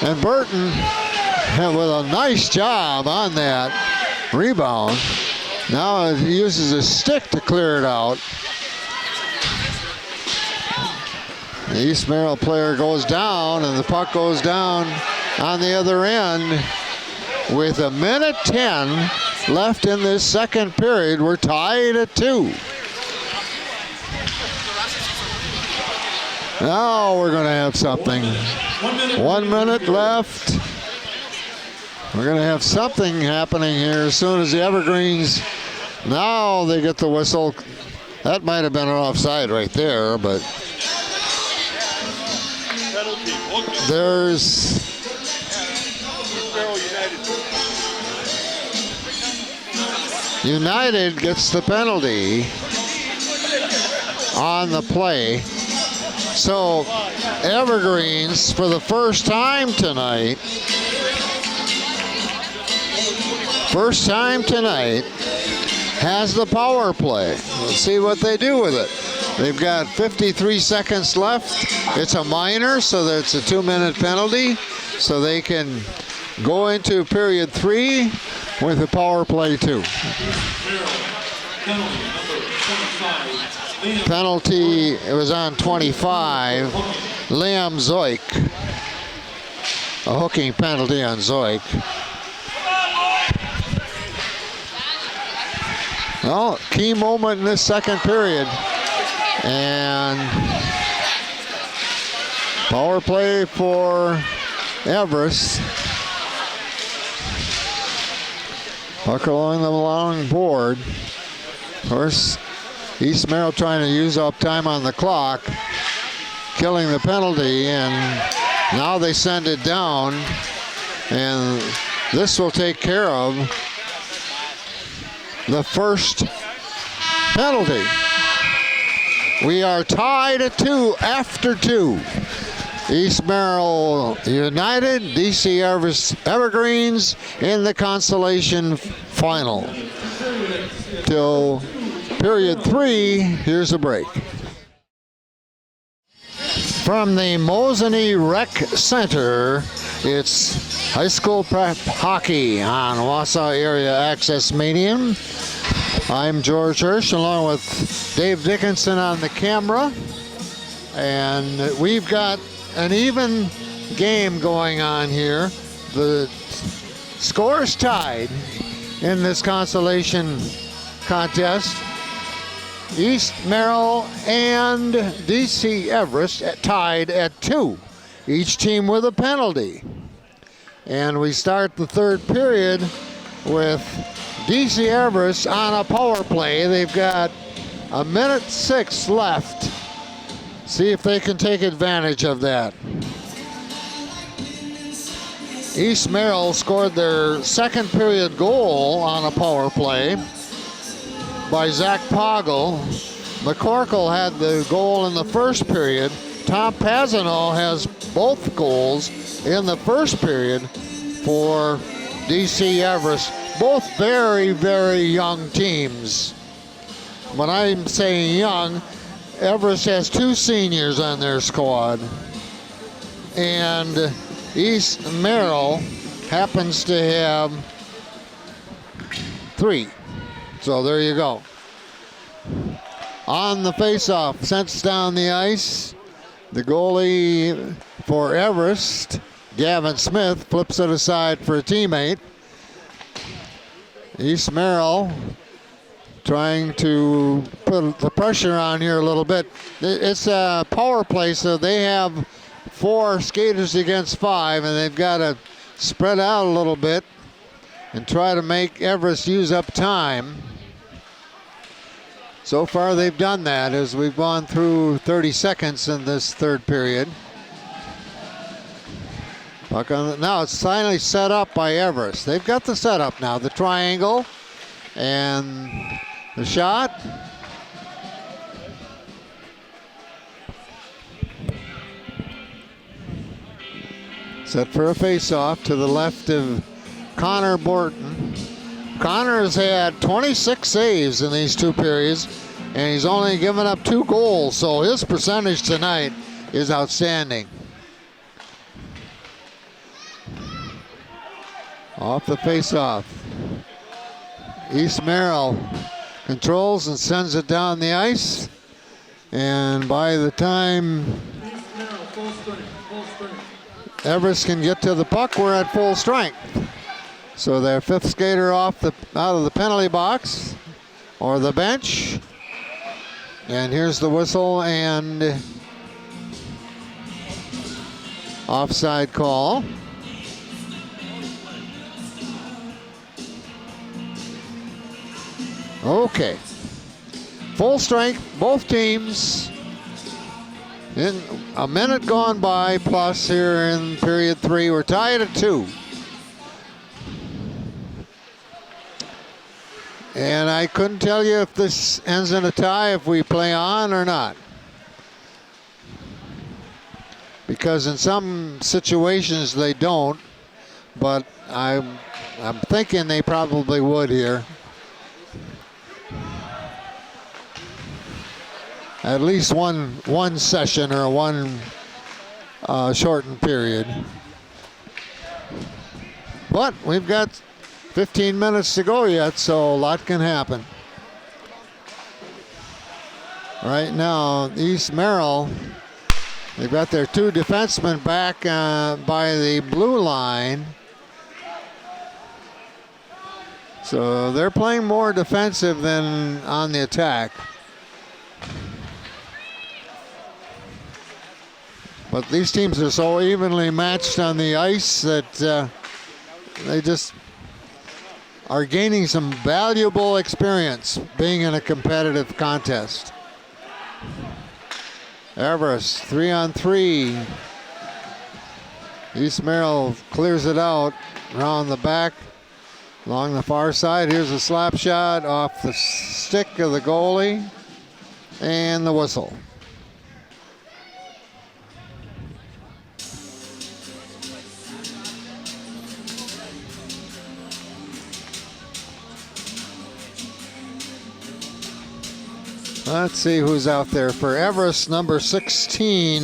and Burton with a nice job on that rebound. Now he uses his stick to clear it out. The East Merrill player goes down, and the puck goes down on the other end. With 1:10 left in this second period, we're tied at 2. Now we're going to have something. 1 minute left. We're going to have something happening here as soon as the Evergreens. Now they get the whistle. That might have been an offside right there, but there's United gets the penalty on the play. So Evergreens, for the first time tonight, has the power play. Let's see what they do with it. They've got 53 seconds left. It's a minor, so that's a 2-minute penalty. So they can go into period 3 with a power play 2. Penalty, it was on 25, Liam Zoik. A hooking penalty on Zoik. Well, key moment in this second period. And power play for Everest. Puck along the long board. Of course, East Merrill trying to use up time on the clock, killing the penalty, and now they send it down, and this will take care of the first penalty. We are tied at 2 after 2. East Merrill United, DC Evergreens in the consolation final. Till period 3, here's a break. From the Mosinee Rec Center, it's high school prep hockey on Wausau Area Access Medium. I'm George Hirsch along with Dave Dickinson on the camera. And we've got an even game going on here. The score's tied in this consolation contest. East Merrill and DC Everest tied at 2, each team with a penalty. And we start the third period with DC Everest on a power play. They've got 1:06 left. See if they can take advantage of that. East Merrill scored their second period goal on a power play by Zach Poggle. McCorkle had the goal in the first period. Tom Pazano has both goals in the first period for DC Everest. Both very, very young teams. When I'm saying young, Everest has 2 seniors on their squad. And East Merrill happens to have 3. So there you go. On the faceoff, sent down the ice. The goalie for Everest, Gavin Smith, flips it aside for a teammate. East Merrill trying to put the pressure on here a little bit. It's a power play, so they have 4 skaters against 5, and they've got to spread out a little bit and try to make Everest use up time. So far they've done that as we've gone through 30 seconds in this third period. Now it's finally set up by Everest. They've got the setup now, the triangle and the shot. Set for a face-off to the left of Connor Borton. Connor has had 26 saves in these 2 periods, and he's only given up 2 goals, so his percentage tonight is outstanding. Off the face-off. East Merrill controls and sends it down the ice, and by the time Everest can get to the puck, we're at full strength. So their 5th skater out of the penalty box or the bench. And here's the whistle and offside call. Okay. Full strength, both teams. In a minute gone by plus here in period 3. We're tied at 2. And I couldn't tell you if this ends in a tie if we play on or not. Because in some situations they don't, but I'm thinking they probably would here. At least one session or one shortened period. But we've got 15 minutes to go yet, so a lot can happen. Right now, East Merrill They've got their two defensemen back by the blue line. So they're playing more defensive than on the attack. But these teams are so evenly matched on the ice that they just are gaining some valuable experience being in a competitive contest. Everest 3-on-3. East Merrill clears it out around the back along the far side. Here's a slap shot off the stick of the goalie and the whistle. Let's see who's out there for Everest. Number 16.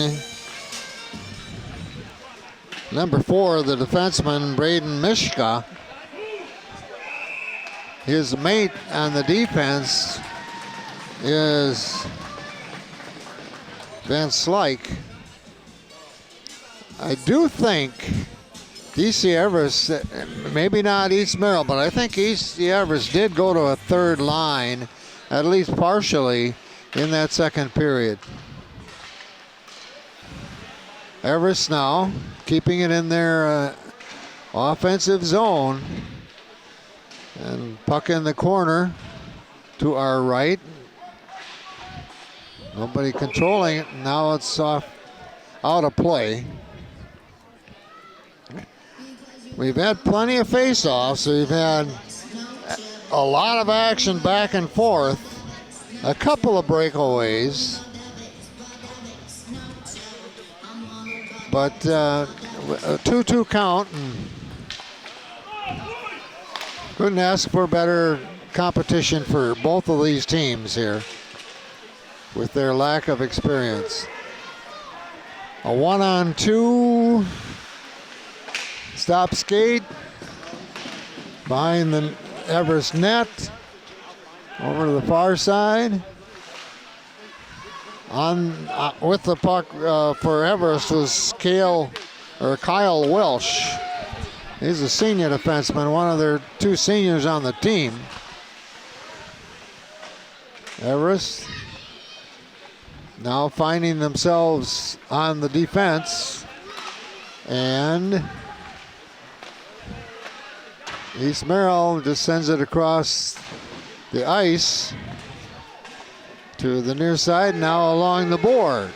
Number 4, the defenseman, Braden Mishka. His mate on the defense is Van Slyke. I do think DC Everest, maybe not East Merrill, but I think East Everest did go to a third line, at least partially, in that second period. Everest now keeping it in their offensive zone. And puck in the corner to our right. Nobody controlling it. Now it's out of play. We've had plenty of face-offs. We've had a lot of action back and forth. A couple of breakaways. But a 2-2 count. And couldn't ask for better competition for both of these teams here with their lack of experience. A 1-on-2 stop skate behind the Everest net. Over to the far side. On with the puck for Everest was Kyle Welsh. He's a senior defenseman, one of their two seniors on the team. Everest now finding themselves on the defense. And East Merrill just sends it across the ice to the near side, now along the board,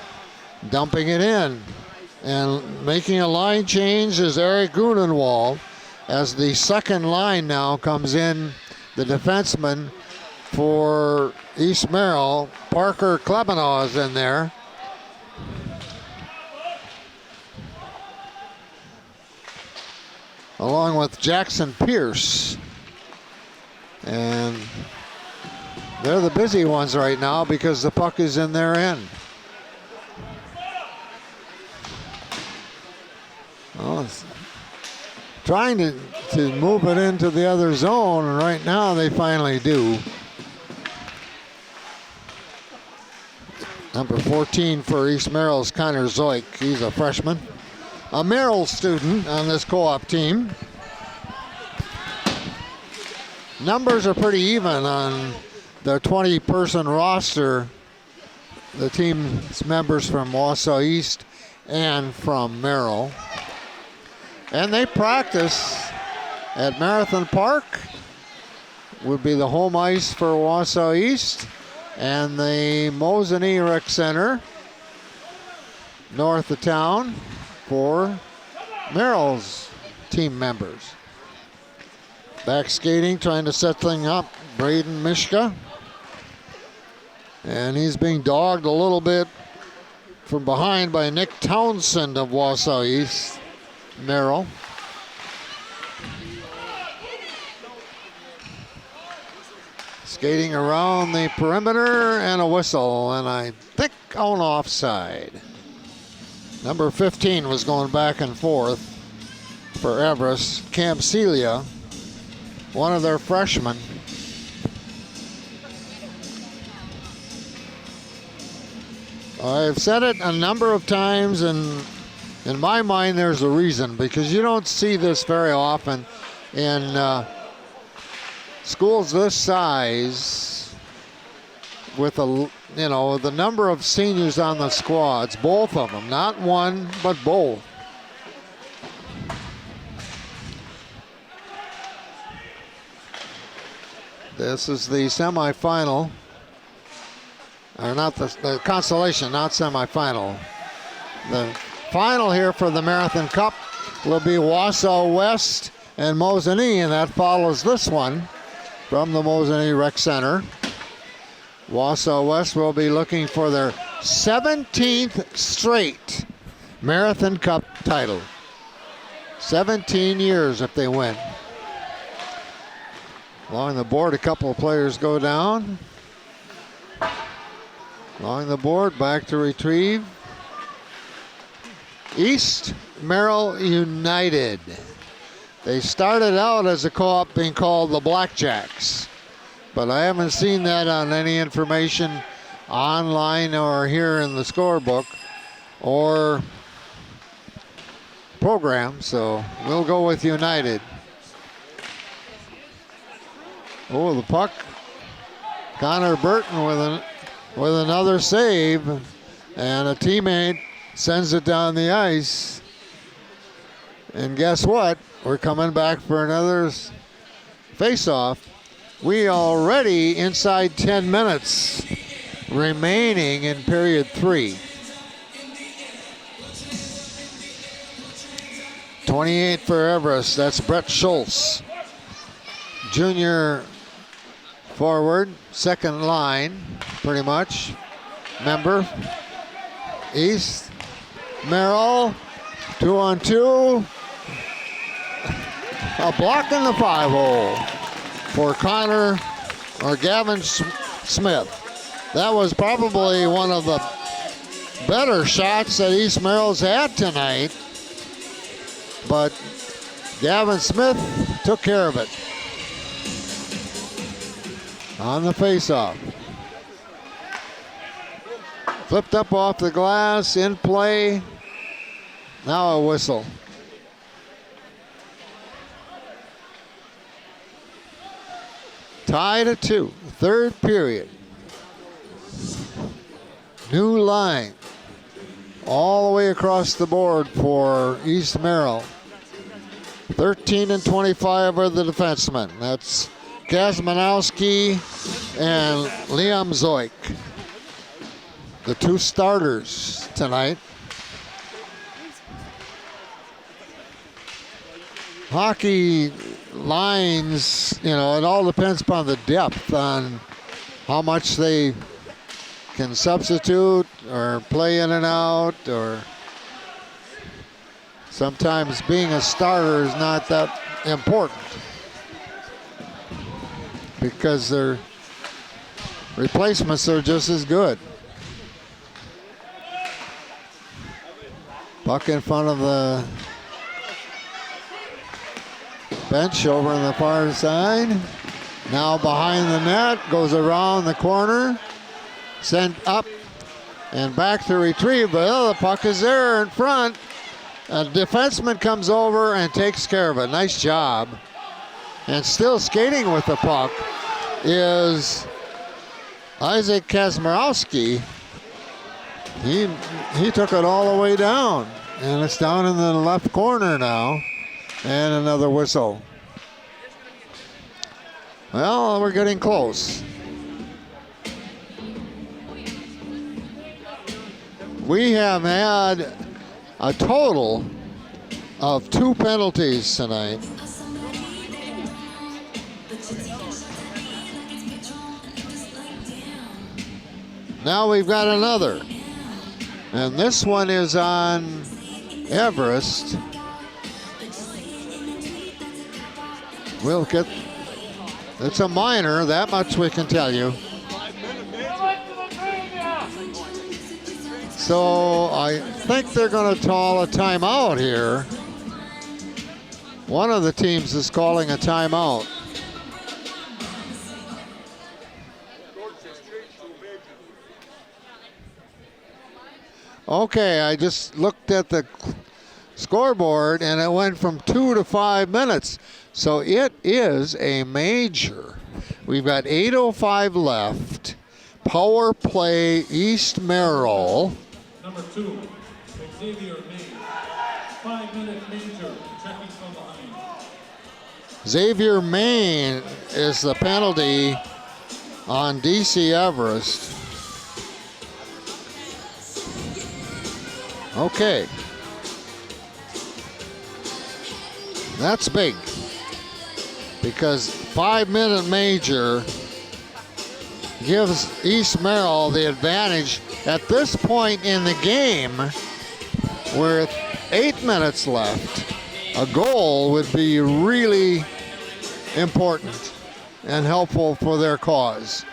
dumping it in. And making a line change is Eric Grunenwald as the second line now comes in, the defenseman for East Merrill. Parker Klebanow is in there. Along with Jackson Pierce. And they're the busy ones right now because the puck is in their end. Well, trying to move it into the other zone, and right now they finally do. Number 14 for East Merrill is Connor Zoik. He's a freshman. A Merrill student on this co-op team. Numbers are pretty even on the 20-person roster. The team's members from Wausau East and from Merrill. And they practice at Marathon Park. Would be the home ice for Wausau East. And the Mosinee Rec Center north of town for Merrill's team members. Back skating, trying to set things up, Braden Mishka. And he's being dogged a little bit from behind by Nick Townsend of Wausau East, Merrill. Skating around the perimeter and a whistle, and I think on offside. Number 15 was going back and forth for Everest. Cam Celia, one of their freshmen. I've said it a number of times, and in my mind, there's a reason, because you don't see this very often in schools this size with the number of seniors on the squads, both of them, not one, but both. This is the semifinal, or not the consolation, not semifinal. The final here for the Marathon Cup will be Wausau West and Mosinee, and that follows this one from the Mosinee Rec Center. Wausau West will be looking for their 17th straight Marathon Cup title. 17 years if they win. Along the board, a couple of players go down. Along the board, back to retrieve. East Merrill United. They started out as a co-op being called the Blackjacks, but I haven't seen that on any information online or here in the scorebook or program, so we'll go with United. Oh, the puck. Connor Burton with another save, and a teammate sends it down the ice. And guess what? We're coming back for another face-off. We already inside 10 minutes remaining in period 3. 28 for Everest. That's Brett Schultz. Junior forward, second line, pretty much. Member. East Merrill, 2-on-2. A block in the 5-hole for Connor or Gavin Smith. That was probably one of the better shots that East Merrill's had tonight, but Gavin Smith took care of it on the face-off. Flipped up off the glass, in play. Now a whistle. Tied at 2, third period. New line all the way across the board for East Merrill. 13 and 25 are the defensemen. That's Kazmanowski and Liam Zoik, the 2 starters tonight. Hockey lines, it all depends upon the depth on how much they can substitute or play in and out, or sometimes being a starter is not that important because their replacements are just as good. Puck in front of the bench over on the far side. Now behind the net, goes around the corner, sent up and back to retrieve, but the puck is there in front. A defenseman comes over and takes care of it. Nice job. And still skating with the puck is Isaac Kazmarowski. He took it all the way down, and it's down in the left corner now. And another whistle. Well, we're getting close. We have had a total of 2 penalties tonight. Now we've got another. And this one is on Everest. We'll get, it's a minor, that much we can tell you. So I think they're going to call a timeout here. One of the teams is calling a timeout. Okay, I just looked at the scoreboard and it went from 2 to 5 minutes. So it is a major. We've got 8:05 left. Power play East Merrill. Number 2, Xavier May. 5-minute major, checking from behind. Xavier Maine is the penalty on DC Everest. Okay. That's big. Because 5-minute major gives East Merrill the advantage at this point in the game with 8 minutes left. A goal would be really important and helpful for their cause.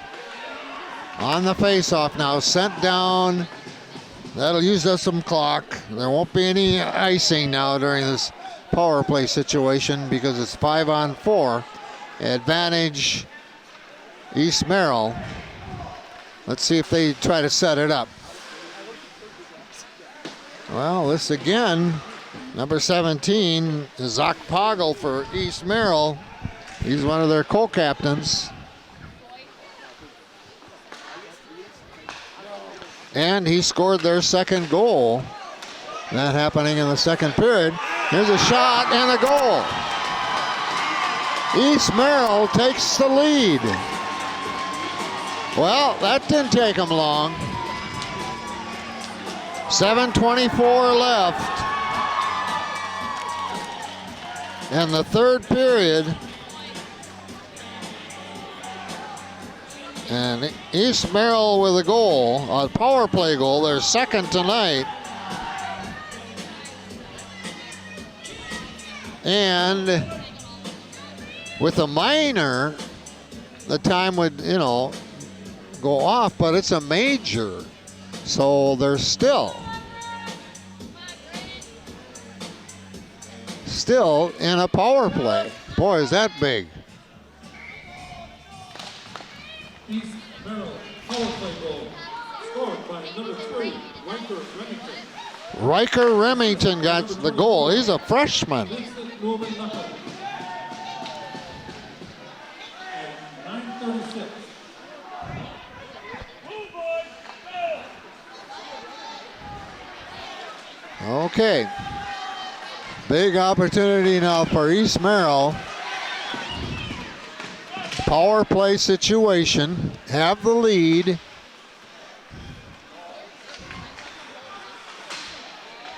On the face-off now, sent down. That'll use up some clock. There won't be any icing now during this power play situation because it's 5-on-4. Advantage East Merrill. Let's see if they try to set it up. Well, this again, number 17, Zach Poggle for East Merrill. He's one of their co-captains. And he scored their second goal. That happening in the second period. Here's a shot and a goal. East Merrill takes the lead. Well, that didn't take them long. 7:24 left. In the third period. And East Merrill with a goal, a power play goal, their second tonight. And with a minor, the time would, go off, but it's a major. So they're still in a power play. Boy, is that big. East Merrill, power play goal, scored by number 3, Riker Remington. Riker Remington got the goal. He's a freshman. Instant moving knuckle. And 9:36. Okay. Big opportunity now for East Merrill. Power play situation. Have the lead.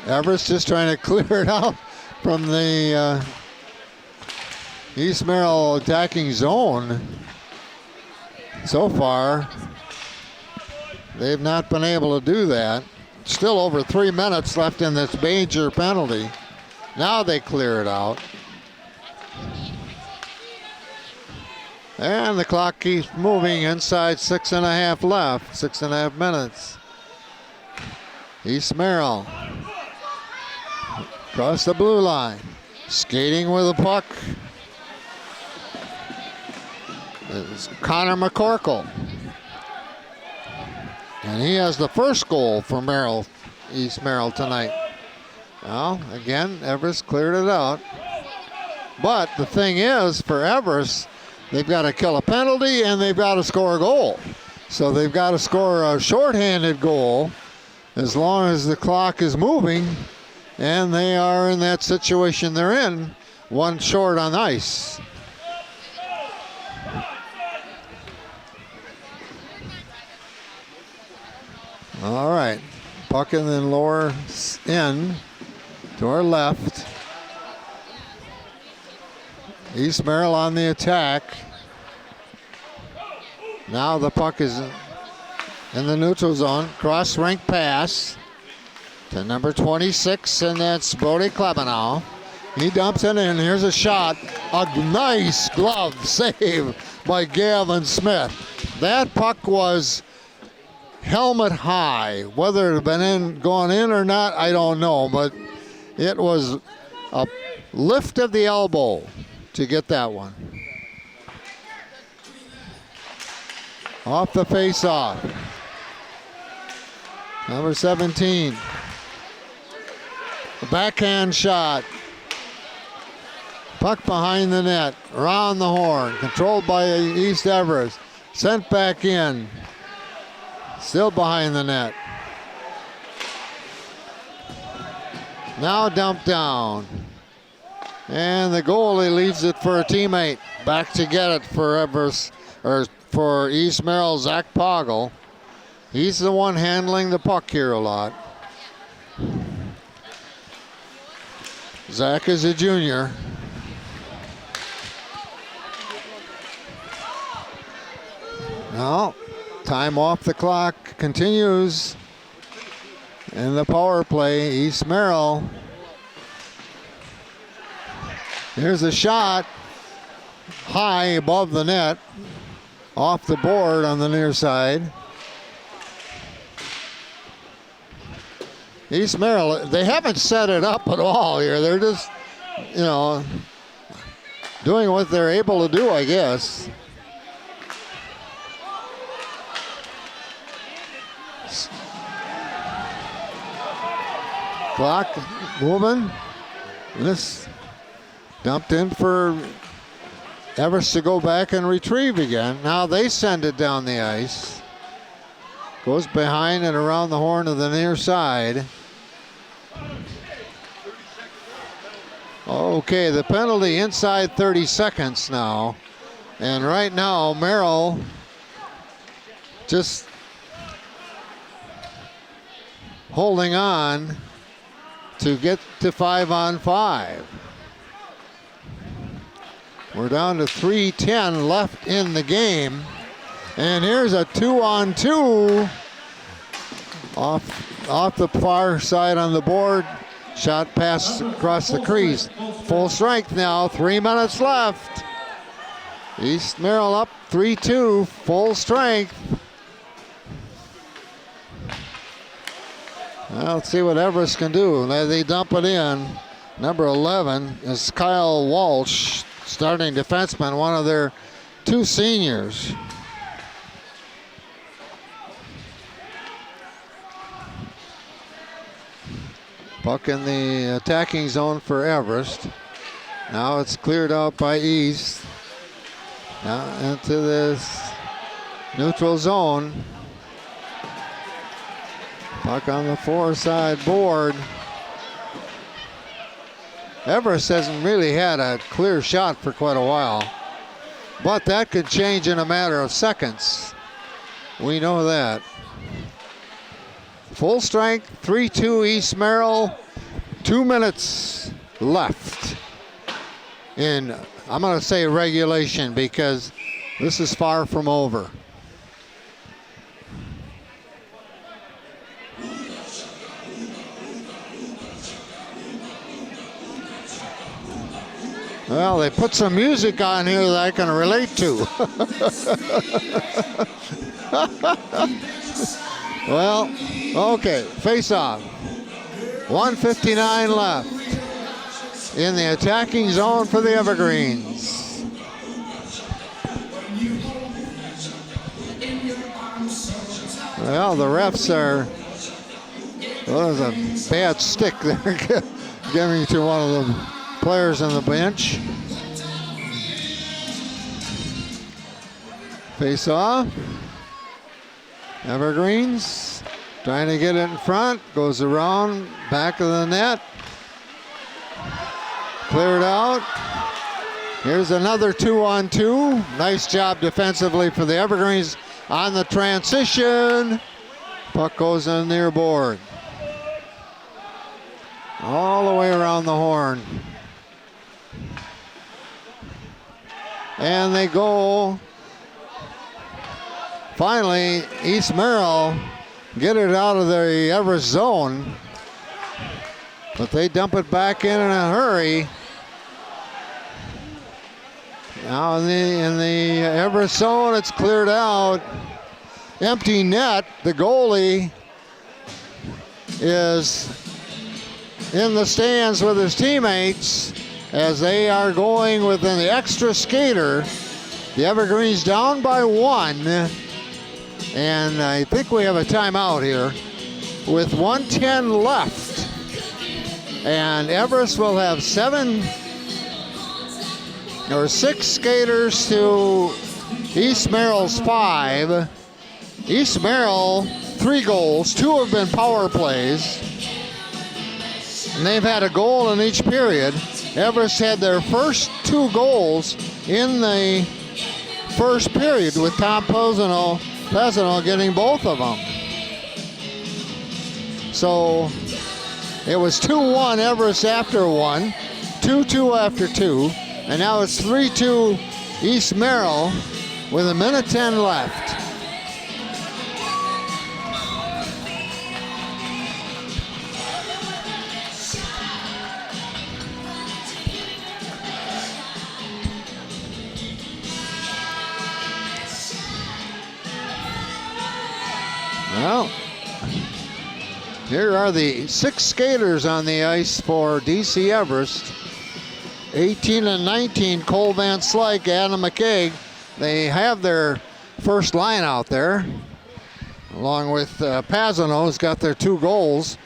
Everest just trying to clear it out from the East Merrill attacking zone. So far, they've not been able to do that. Still over 3 minutes left in this major penalty. Now they clear it out. And the clock keeps moving inside 6.5 left. 6.5 minutes. East Merrill. Across the blue line. Skating with the puck. It's Connor McCorkle. And he has the first goal for Merrill, East Merrill tonight. Well, again, Everest cleared it out. But the thing is, for Everest, they've got to kill a penalty and they've got to score a goal. So they've got to score a shorthanded goal as long as the clock is moving, and they are in that situation they're in, one short on ice. All right, puck in the lower end to our left. East Merrill on the attack. Now the puck is in the neutral zone. Cross-rink pass to number 26, and that's Brody Klebanow. He dumps it in. Here's a shot. A nice glove save by Gavin Smith. That puck was helmet high. Whether it had been gone in or not, I don't know, but it was a lift of the elbow to get that one. Off the face-off. Number 17. A backhand shot. Puck behind the net, around the horn, controlled by East Everest. Sent back in. Still behind the net. Now dumped down. And the goalie leaves it for a teammate. Back to get it for Everest, or for East Merrill, Zach Poggle. He's the one handling the puck here a lot. Zach is a junior. Now, time off the clock continues. In the power play, East Merrill. Here's a shot high above the net, off the board on the near side. East Merrill, they haven't set it up at all here. They're just, doing what they're able to do, I guess. Clock moving. This dumped in for Everest to go back and retrieve again. Now they send it down the ice. Goes behind and around the horn of the near side. Okay, the penalty inside 30 seconds now. And right now, Merrill just holding on to get to 5-on-5. We're down to 3:10 left in the game. And here's a 2-on-2 off the far side on the board. Shot passed across the crease. Full strength now, 3 minutes left. East Merrill up 3-2, full strength. Well, let's see what Everest can do. They dump it in. Number 11 is Kyle Walsh, starting defenseman, one of their two seniors. Puck in the attacking zone for Everest. Now it's cleared out by East. Now into this neutral zone. Puck on the far side board. Everest hasn't really had a clear shot for quite a while, but that could change in a matter of seconds. We know that. Full strength, 3-2 East Merrill. 2 minutes left in, I'm going to say regulation, because this is far from over. Well, they put some music on here that I can relate to. Well, okay, face off. 1:59 left in the attacking zone for the Evergreens. Well, the refs are, well, there's a bad stick they're giving to one of the players on the bench. Face off. Evergreens trying to get it in front. Goes around back of the net. Cleared out. Here's another 2-on-2. Nice job defensively for the Evergreens on the transition. Puck goes on the near board. All the way around the horn. And they go. Finally, East Merrill get it out of the Everest zone, but they dump it back in a hurry. Now in the Everest zone, it's cleared out. Empty net. The goalie is in the stands with his teammates as they are going with an extra skater. The Evergreens down by 1. And I think we have a timeout here. with 1:10 left. And Everest will have 6 skaters to East Merrill's 5. East Merrill, 3 goals. 2 have been power plays. And they've had a goal in each period. Everest had their first 2 goals in the first period, with Tom Posineo getting both of them. So it was 2-1 Everest after 1, 2-2 after 2, and now it's 3-2 East Merrill with 1:10 left. Well, here are the 6 skaters on the ice for DC Everest. 18 and 19, Cole Van Slyke, Adam McKay. They have their first line out there, along with Posineo, who's got their 2 goals,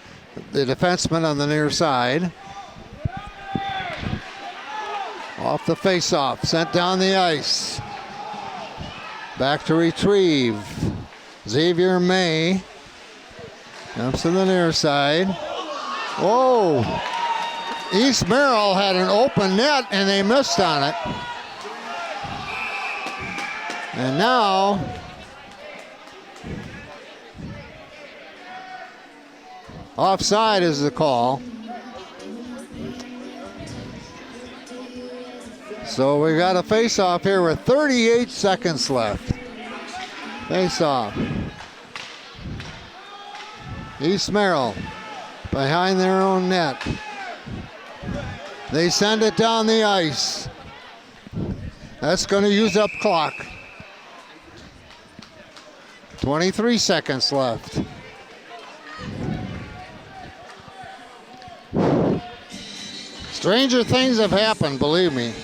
the defenseman on the near side. Off the face-off, sent down the ice. Back to retrieve. Xavier May comes to the near side. Whoa! East Merrill had an open net and they missed on it. And now offside is the call. So we got a face-off here with 38 seconds left. Face-off. East Merrill behind their own net. They send it down the ice. That's going to use up clock. 23 seconds left. Stranger things have happened, believe me.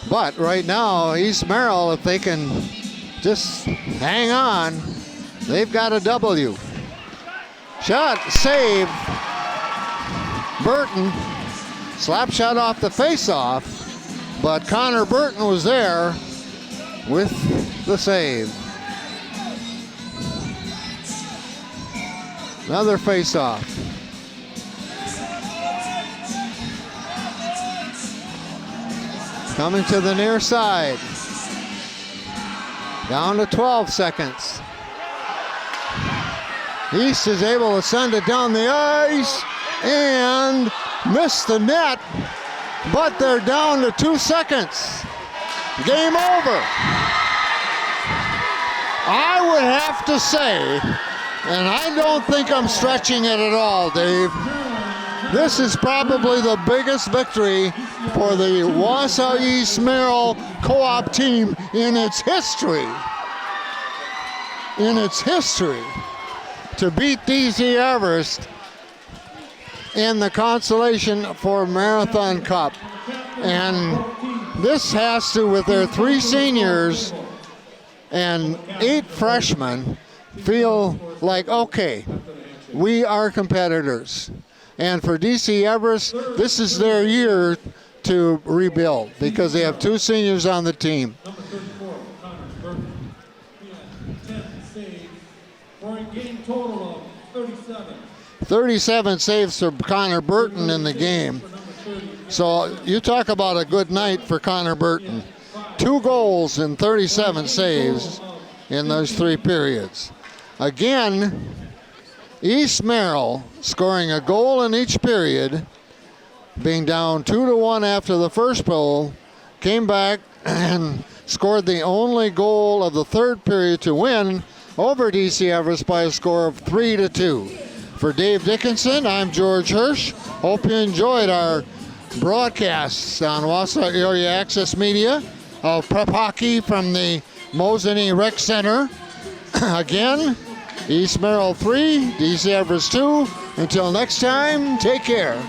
But right now, East Merrill, if they can just hang on, they've got a W. Shot, save. Burton, slap shot off the face-off, but Connor Burton was there with the save. Another face-off. Coming to the near side. Down to 12 seconds. East is able to send it down the ice and miss the net, but they're down to 2 seconds. Game over. I would have to say, and I don't think I'm stretching it at all, Dave, this is probably the biggest victory for the Wausau East Merrill co-op team in its history. In its history. To beat DC Everest in the consolation for Marathon Cup. And this has to, with their 3 seniors and 8 freshmen, feel like, okay, we are competitors. And for DC Everest, this is their year to rebuild because they have 2 seniors on the team. Number 34, Connor Burton. He had 10 saves for a game total of 37. 37 saves for Connor Burton in the game. So you talk about a good night for Connor Burton. 2 goals and 37 saves in those 3 periods. Again, East Merrill scoring a goal in each period, being down 2-1 after the first goal, came back and scored the only goal of the 3rd period to win over DC Everest by a score of 3-2. For Dave Dickinson, I'm George Hirsch. Hope you enjoyed our broadcasts on Wausau Area Access Media of prep hockey from the Mosinee Rec Center. Again, East Merrill 3, DC Everest 2. Until next time, take care.